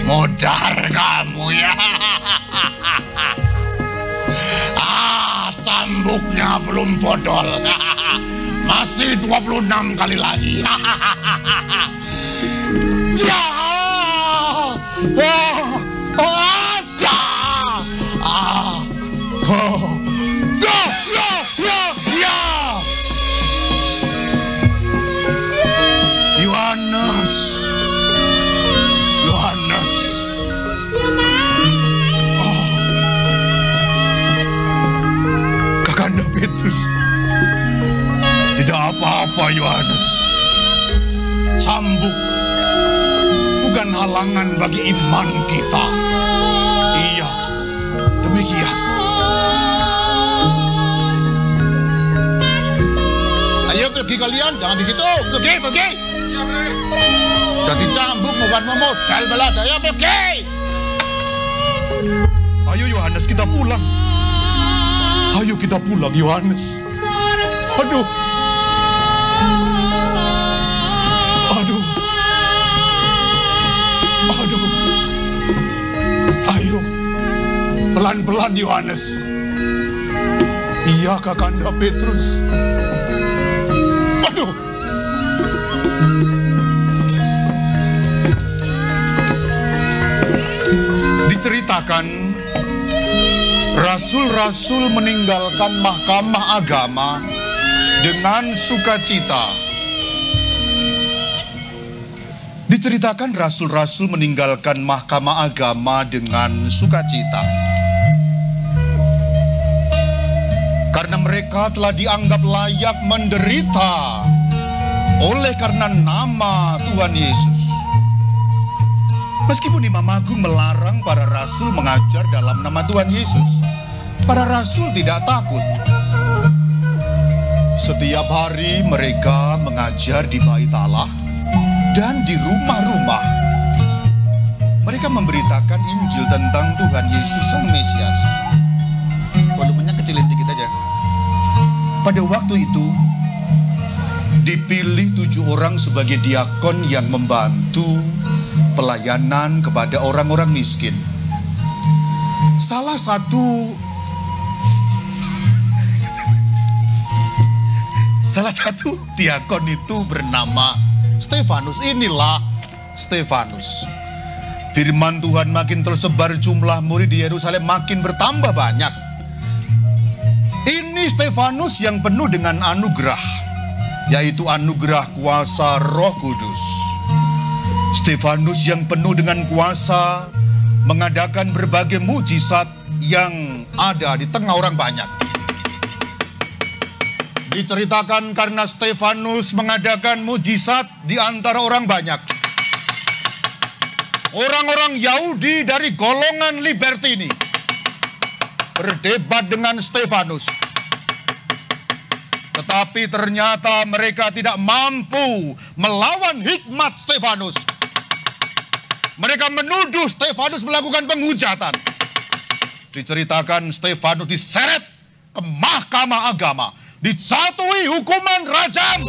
Modar kamu ya. Cambuknya belum bodol. Masih 26 kali lagi. Petrus, tidak apa-apa Yohanes. Cambuk bukan halangan bagi iman kita. Iya, demikian. Ayo pergi kalian, jangan di situ. Pergi, pergi. Jadi cambuk bukan memodal belat. Ayo pergi. Ayo Yohanes, kita pulang. Ayo kita pulang, Yohanes. Aduh. Aduh. Aduh. Ayo. Pelan-pelan, Yohanes. Iya, Kakanda Petrus. Aduh. Diceritakan rasul-rasul meninggalkan mahkamah agama dengan sukacita. Diceritakan rasul-rasul meninggalkan mahkamah agama dengan sukacita. Karena mereka telah dianggap layak menderita oleh karena nama Tuhan Yesus. Meskipun Imam Agung melarang para rasul mengajar dalam nama Tuhan Yesus, para rasul tidak takut. Setiap hari mereka mengajar di Bait Allah dan di rumah-rumah. Mereka memberitakan Injil tentang Tuhan Yesus Sang Mesias. Volumenya kecilin dikit aja. Pada waktu itu, dipilih 7 orang sebagai diakon yang membantu pelayanan kepada orang-orang miskin. Salah satu diakon itu bernama Stefanus. Inilah Stefanus. Firman Tuhan makin tersebar, jumlah murid di Yerusalem makin bertambah banyak. Ini Stefanus yang penuh dengan anugerah, yaitu anugerah kuasa Roh Kudus. Stefanus yang penuh dengan kuasa mengadakan berbagai mujizat yang ada di tengah orang banyak. Diceritakan karena Stefanus mengadakan mujizat di antara orang banyak, orang-orang Yahudi dari golongan Libertini berdebat dengan Stefanus. Tetapi ternyata mereka tidak mampu melawan hikmat Stefanus. Mereka menuduh Stefanus melakukan penghujatan. Diceritakan Stefanus diseret ke mahkamah agama, dijatuhi hukuman rajam.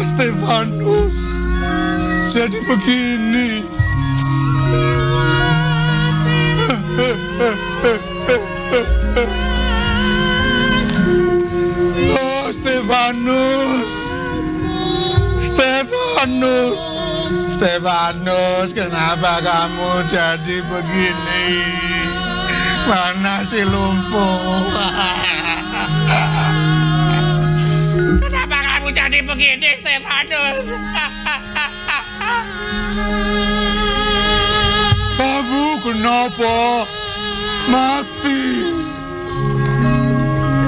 Stefanus jadi begini. Oh, Stefanus, kenapa kamu jadi begini? Mana si lumpuh? Kenapa kamu jadi begini, Stefanus? Kamu kenapa mati?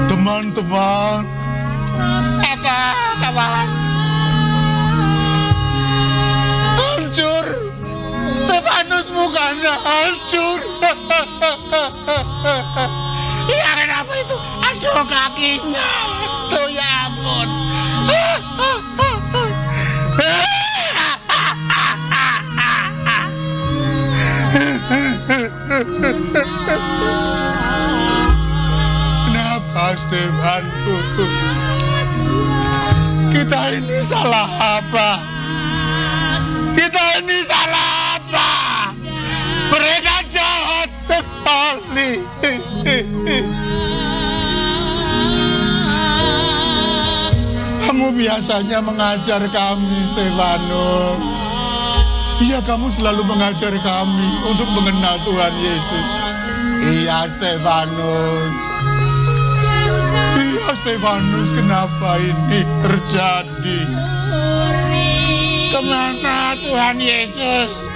Teman-teman. Apa, kawan? Hancur. Stefanus mukanya hancur. Ya kenapa itu? Aduh, kakinya. Tuh ya ampun. Kenapa Stefanus? Kita ini salah apa? Kita ini salah apa? Mereka jahat sekali. Kamu biasanya mengajar kami, Stefanus. Iya, kamu selalu mengajar kami untuk mengenal Tuhan Yesus. Iya, Stefanus. Iya, Stefanus, kenapa ini terjadi? Kemana Tuhan Yesus?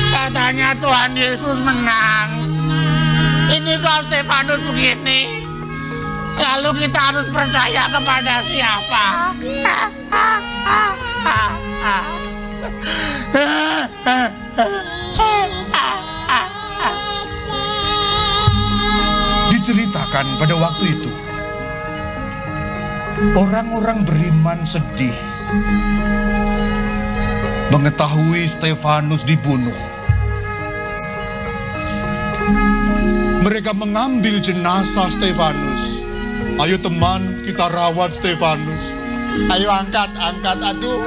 Katanya Tuhan Yesus menang. Ini kok Stefanus begini? Lalu kita harus percaya kepada siapa? Diceritakan pada waktu itu, orang-orang beriman sedih mengetahui Stefanus dibunuh. Mereka mengambil jenazah Stefanus. Ayo teman, kita rawat Stefanus. Ayo angkat. Aduh,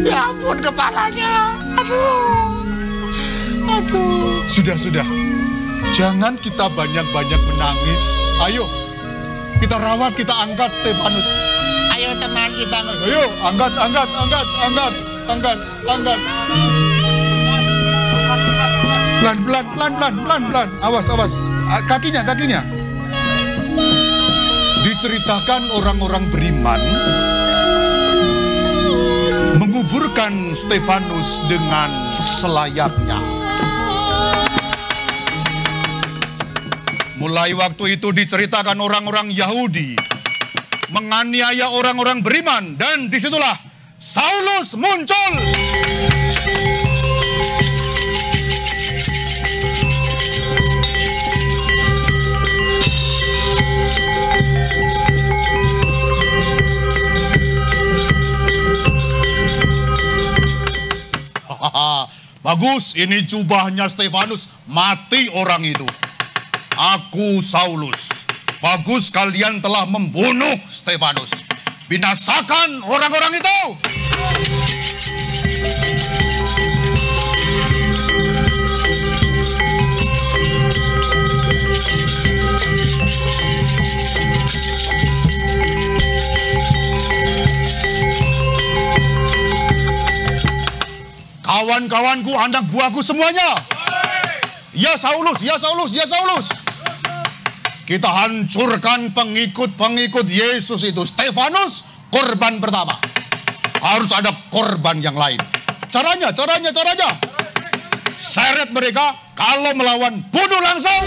ya ampun kepalanya. Aduh. Sudah. Jangan kita banyak-banyak menangis. Ayo, kita rawat, kita angkat Stefanus. Ayo teman kita. Ayo, angkat. Pelan. Awas. Kakinya. Diceritakan orang-orang beriman menguburkan Stefanus dengan selayaknya. Mulai waktu itu diceritakan orang-orang Yahudi menganiaya orang-orang beriman, dan disitulah Saulus muncul. Bagus, ini jubahnya Stefanus, mati orang itu. Aku Saulus. Bagus, kalian telah membunuh Stefanus. Binasakan orang-orang itu. Kawan-kawanku, anak buahku semuanya. Ya Saulus. Kita hancurkan pengikut-pengikut Yesus itu. Stefanus korban pertama. Harus ada korban yang lain. Caranya. Seret mereka, kalau melawan, bunuh langsung.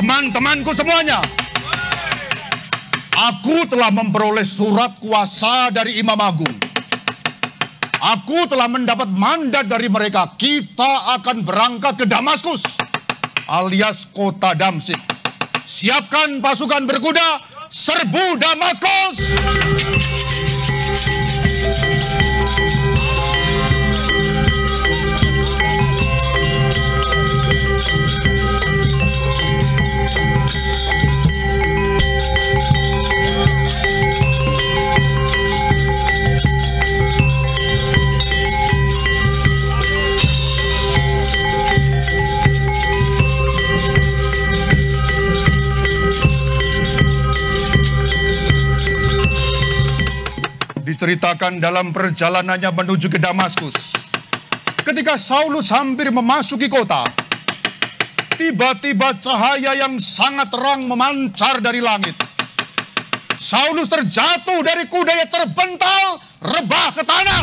Teman-temanku semuanya, aku telah memperoleh surat kuasa dari Imam Agung. Aku telah mendapat mandat dari mereka. Kita akan berangkat ke Damaskus, alias kota Damsyik. Siapkan pasukan berkuda, serbu Damaskus. Diceritakan dalam perjalanannya menuju ke Damaskus, ketika Saulus hampir memasuki kota, tiba-tiba cahaya yang sangat terang memancar dari langit. Saulus terjatuh dari kudanya, terbental, rebah ke tanah.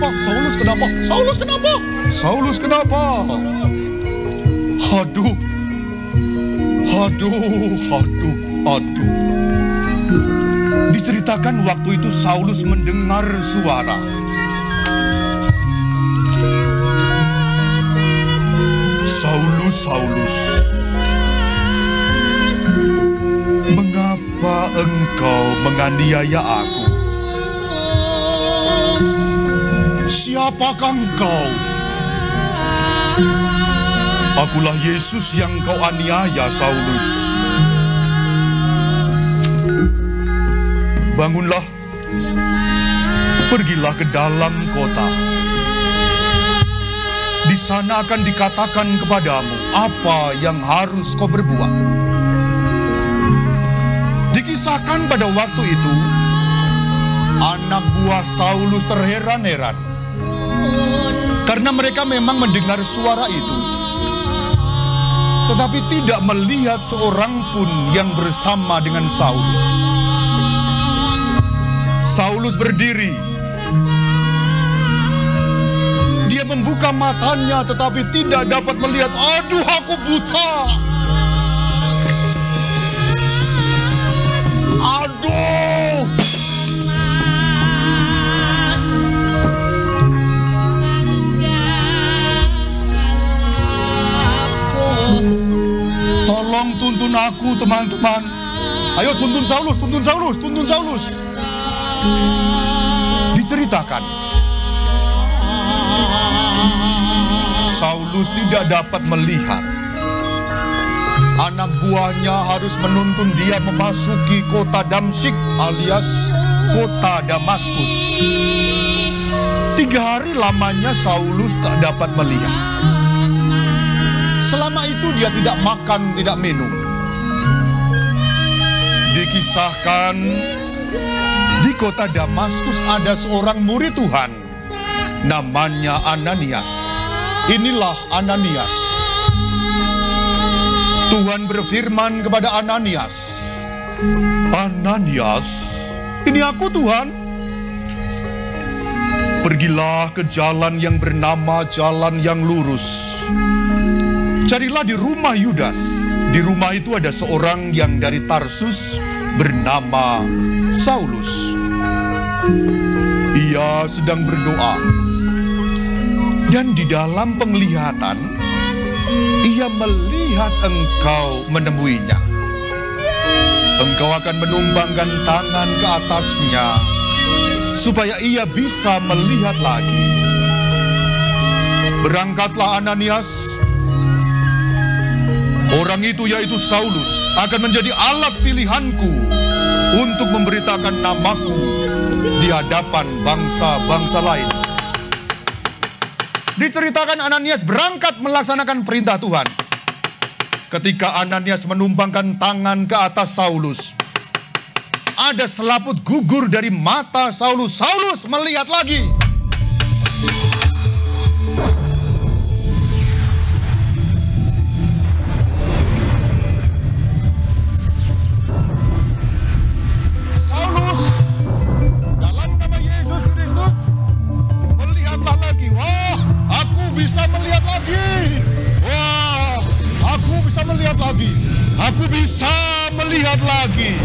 kenapa? Saulus kenapa? Saulus kenapa? Saulus kenapa? Aduh. Diceritakan waktu itu Saulus mendengar suara. Saulus, Saulus, mengapa engkau menganiaya aku? Siapakah engkau? Akulah Yesus yang kau aniaya, Saulus. Bangunlah, pergilah ke dalam kota. Di sana akan dikatakan kepadamu apa yang harus kau berbuat. Dikisahkan pada waktu itu, anak buah Saulus terheran-heran karena mereka memang mendengar suara itu, tetapi tidak melihat seorang pun yang bersama dengan Saulus. Saulus berdiri. Dia membuka matanya tetapi tidak dapat melihat. Aduh, aku buta. Aduh. Tolong tuntun aku, teman-teman. Ayo tuntun Saulus, tuntun Saulus, tuntun Saulus. Diceritakan, Saulus tidak dapat melihat. Anak buahnya harus menuntun dia memasuki kota Damsyik alias kota Damaskus. 3 hari lamanya Saulus tak dapat melihat. Selama itu dia tidak makan, tidak minum. Dikisahkan, di kota Damaskus ada seorang murid Tuhan, namanya Ananias. Inilah Ananias. Tuhan berfirman kepada Ananias, Ananias, ini aku Tuhan. Pergilah ke jalan yang bernama jalan yang lurus. Carilah di rumah Yudas. Di rumah itu ada seorang yang dari Tarsus bernama Saulus. Ia sedang berdoa. Dan di dalam penglihatan, ia melihat engkau menemuinya. Engkau akan menumbangkan tangan ke atasnya, supaya ia bisa melihat lagi. Berangkatlah Ananias. Orang itu yaitu Saulus akan menjadi alat pilihanku untuk memberitakan namaku di hadapan bangsa-bangsa lain. Diceritakan Ananias berangkat melaksanakan perintah Tuhan. Ketika Ananias menumpangkan tangan ke atas Saulus, ada selaput gugur dari mata Saulus. Saulus melihat lagi. Saulus, dalam nama Yesus Kristus, melihatlah lagi. Wah, aku bisa melihat lagi. Wah, aku bisa melihat lagi. Aku bisa melihat lagi.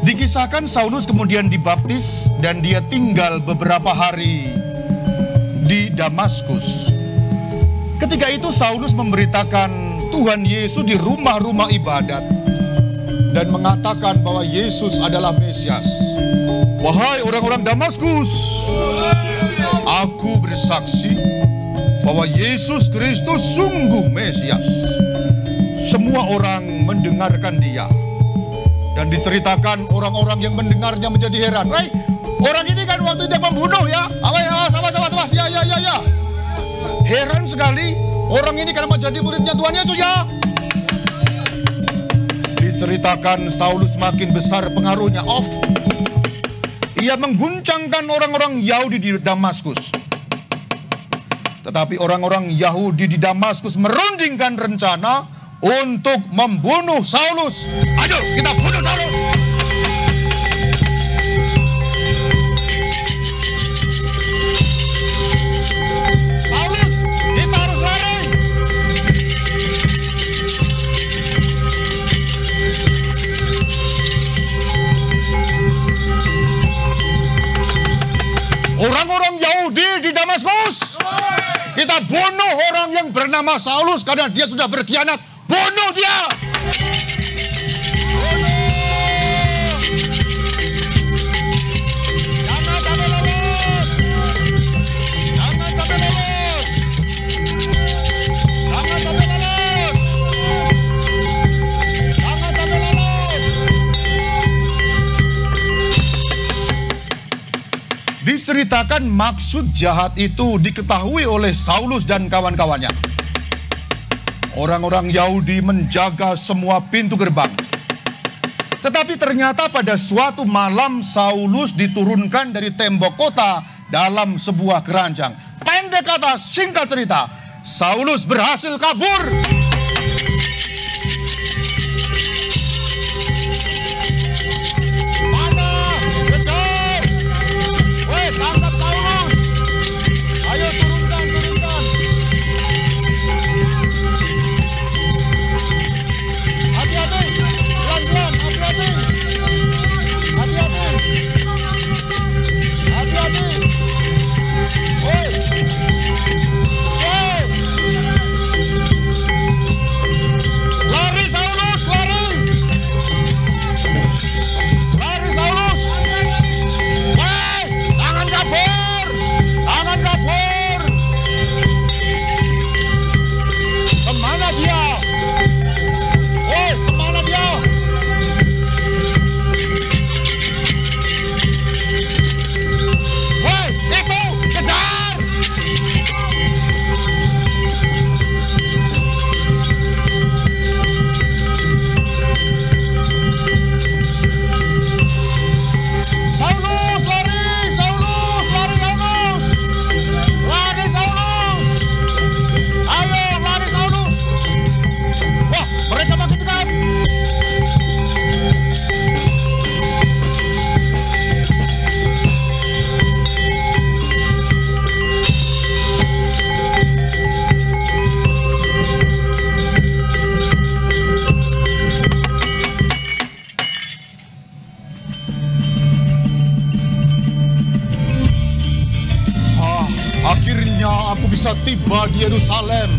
Dikisahkan Saulus kemudian dibaptis dan dia tinggal beberapa hari di Damaskus. Ketika itu Saulus memberitakan Tuhan Yesus di rumah-rumah ibadat dan mengatakan bahwa Yesus adalah Mesias. Wahai orang-orang Damaskus, aku bersaksi bahwa Yesus Kristus sungguh Mesias. Semua orang mendengarkan dia. Dan diceritakan orang-orang yang mendengarnya menjadi heran. Hei, orang ini kan waktu itu pembunuh ya. Awas, ya. Heran sekali, orang ini kenapa jadi muridnya Tuhan Yesus ya? Diceritakan Saulus makin besar pengaruhnya. Ia mengguncangkan orang-orang Yahudi di Damaskus. Tetapi orang-orang Yahudi di Damaskus merundingkan rencana untuk membunuh Saulus. Ayo kita bunuh Saulus. Saulus, kita harus lari. Orang-orang Yahudi di Damaskus, kita bunuh orang yang bernama Saulus karena dia sudah berkhianat. Bunuh dia! Jangan sampai lolos! Jangan sampai lolos! Jangan sampai lolos! Jangan sampai lolos! Diceritakan maksud jahat itu diketahui oleh Saulus dan kawan-kawannya. Orang-orang Yahudi menjaga semua pintu gerbang. Tetapi ternyata pada suatu malam Saulus diturunkan dari tembok kota dalam sebuah keranjang. Pendek kata, singkat cerita, Saulus berhasil kabur. Mana? Kejar! Weh, tangkap Saulus! Ayo turunkan, turunkan! Hati-hati! Pelan-pelan, hati-hati! Hati-hati! Hati-hati! Woi! Woi! Lari Saulus, lari! Lari Saulus! Woi! Jangan kabur! Jangan kabur! Kemana dia? Woi, kemana dia? Woi, itu! Kejar! Saulus, lari! Saulus, lari Saulus! Lari Saulus! Ayo, lari Saulus! Wah, mereka makin dekat! Akhirnya aku bisa tiba di Yerusalem.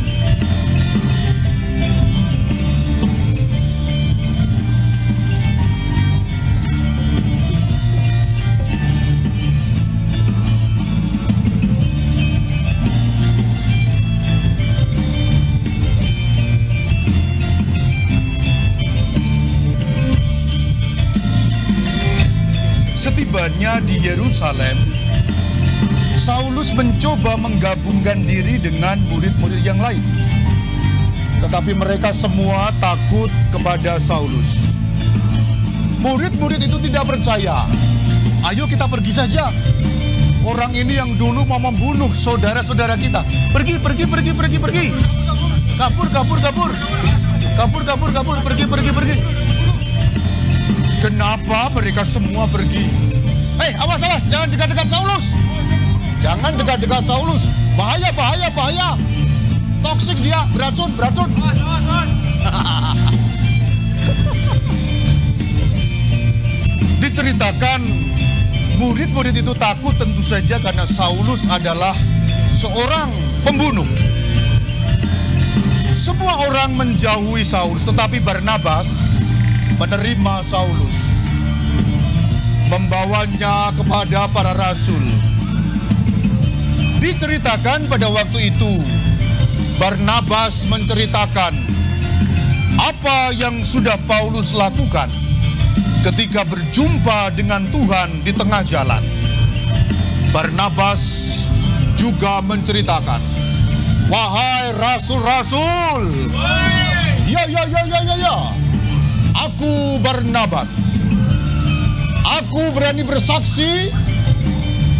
Setibanya di Yerusalem, Saulus mencoba menggabungkan diri dengan murid-murid yang lain. Tetapi mereka semua takut kepada Saulus. Murid-murid itu tidak percaya. Ayo kita pergi saja. Orang ini yang dulu mau membunuh saudara-saudara kita. Pergi, pergi, pergi, pergi, pergi. Kabur, kabur, kabur. Kabur, kabur, kabur, pergi, pergi, pergi. Kenapa mereka semua pergi? Awas, awas, jangan dekat-dekat Saulus. Jangan dekat-dekat Saulus. Bahaya, bahaya, bahaya. Toksik dia, beracun, beracun. Diceritakan murid-murid itu takut tentu saja karena Saulus adalah seorang pembunuh. Semua orang menjauhi Saulus, tetapi Barnabas menerima Saulus, membawanya kepada para rasul. Diceritakan pada waktu itu, Barnabas menceritakan apa yang sudah Paulus lakukan ketika berjumpa dengan Tuhan di tengah jalan. Barnabas juga menceritakan, wahai rasul-rasul, ya, Aku Barnabas. Aku berani bersaksi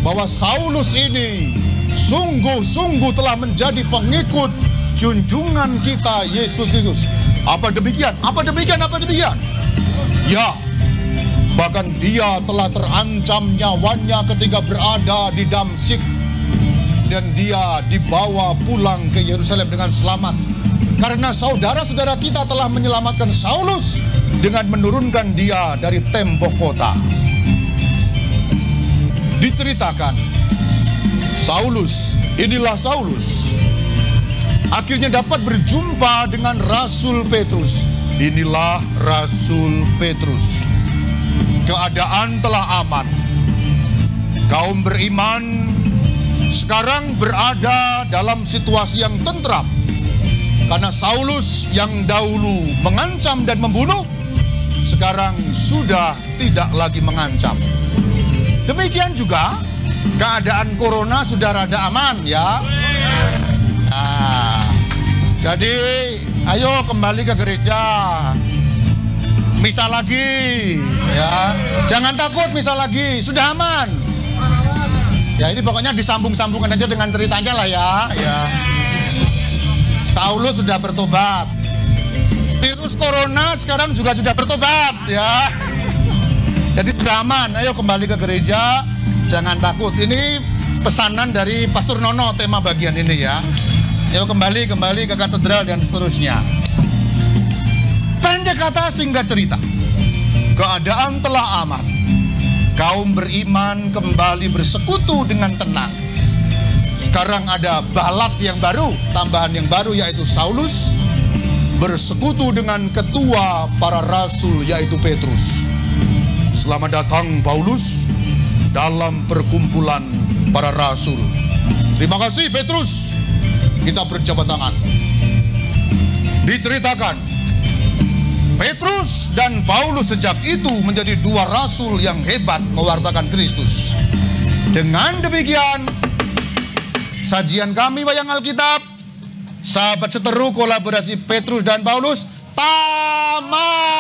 bahwa Saulus ini sungguh-sungguh telah menjadi pengikut junjungan kita Yesus Kristus. Apa demikian? Apa demikian? Apa demikian? Ya, bahkan dia telah terancam nyawanya ketika berada di Damsyik, dan dia dibawa pulang ke Yerusalem dengan selamat. Karena saudara-saudara kita telah menyelamatkan Saulus dengan menurunkan dia dari tembok kota. Diceritakan, Saulus, inilah Saulus, akhirnya dapat berjumpa dengan Rasul Petrus. Inilah Rasul Petrus. Keadaan telah aman. Kaum beriman sekarang berada dalam situasi yang tentram. Karena Saulus yang dahulu mengancam dan membunuh, sekarang sudah tidak lagi mengancam. Demikian juga keadaan corona sudah rada aman ya. Nah, jadi ayo kembali ke gereja. Misa lagi ya. Jangan takut, misa lagi, sudah aman. Ya ini pokoknya disambung-sambungkan aja dengan ceritanya lah ya. Ya. Saulus sudah bertobat. Virus corona sekarang juga sudah bertobat ya. Jadi sudah aman, ayo kembali ke gereja, jangan takut. Ini pesanan dari Pastor Nono tema bagian ini ya. Ayo kembali ke katedral dan seterusnya. Pendek kata singkat cerita, keadaan telah aman. Kaum beriman kembali bersekutu dengan tenang. Sekarang ada balat yang baru, tambahan yang baru yaitu Saulus bersekutu dengan ketua para rasul yaitu Petrus. Selamat datang Paulus dalam perkumpulan para rasul. Terima kasih Petrus. Kita berjabat tangan. Diceritakan, Petrus dan Paulus sejak itu menjadi dua rasul yang hebat mewartakan Kristus. Dengan demikian, sajian kami Wayang Alkitab, sahabat seteru kolaborasi Petrus dan Paulus, tamat.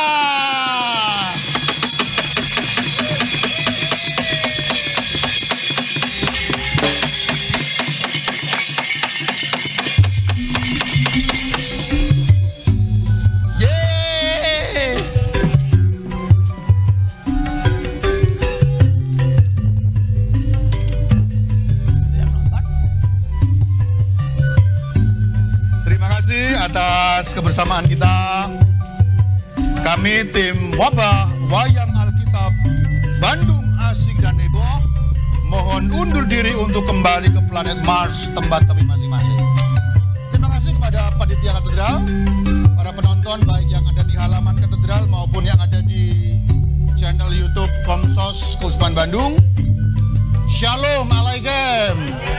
Atas kebersamaan kita, kami tim Wabah Wayang Alkitab Bandung Asik dan Heboh mohon undur diri untuk kembali ke planet Mars, tempat kami masing-masing. Terima kasih kepada panitia katedral, para penonton baik yang ada di halaman katedral maupun yang ada di channel YouTube Komsos Kusman Bandung. Shalom alaikum.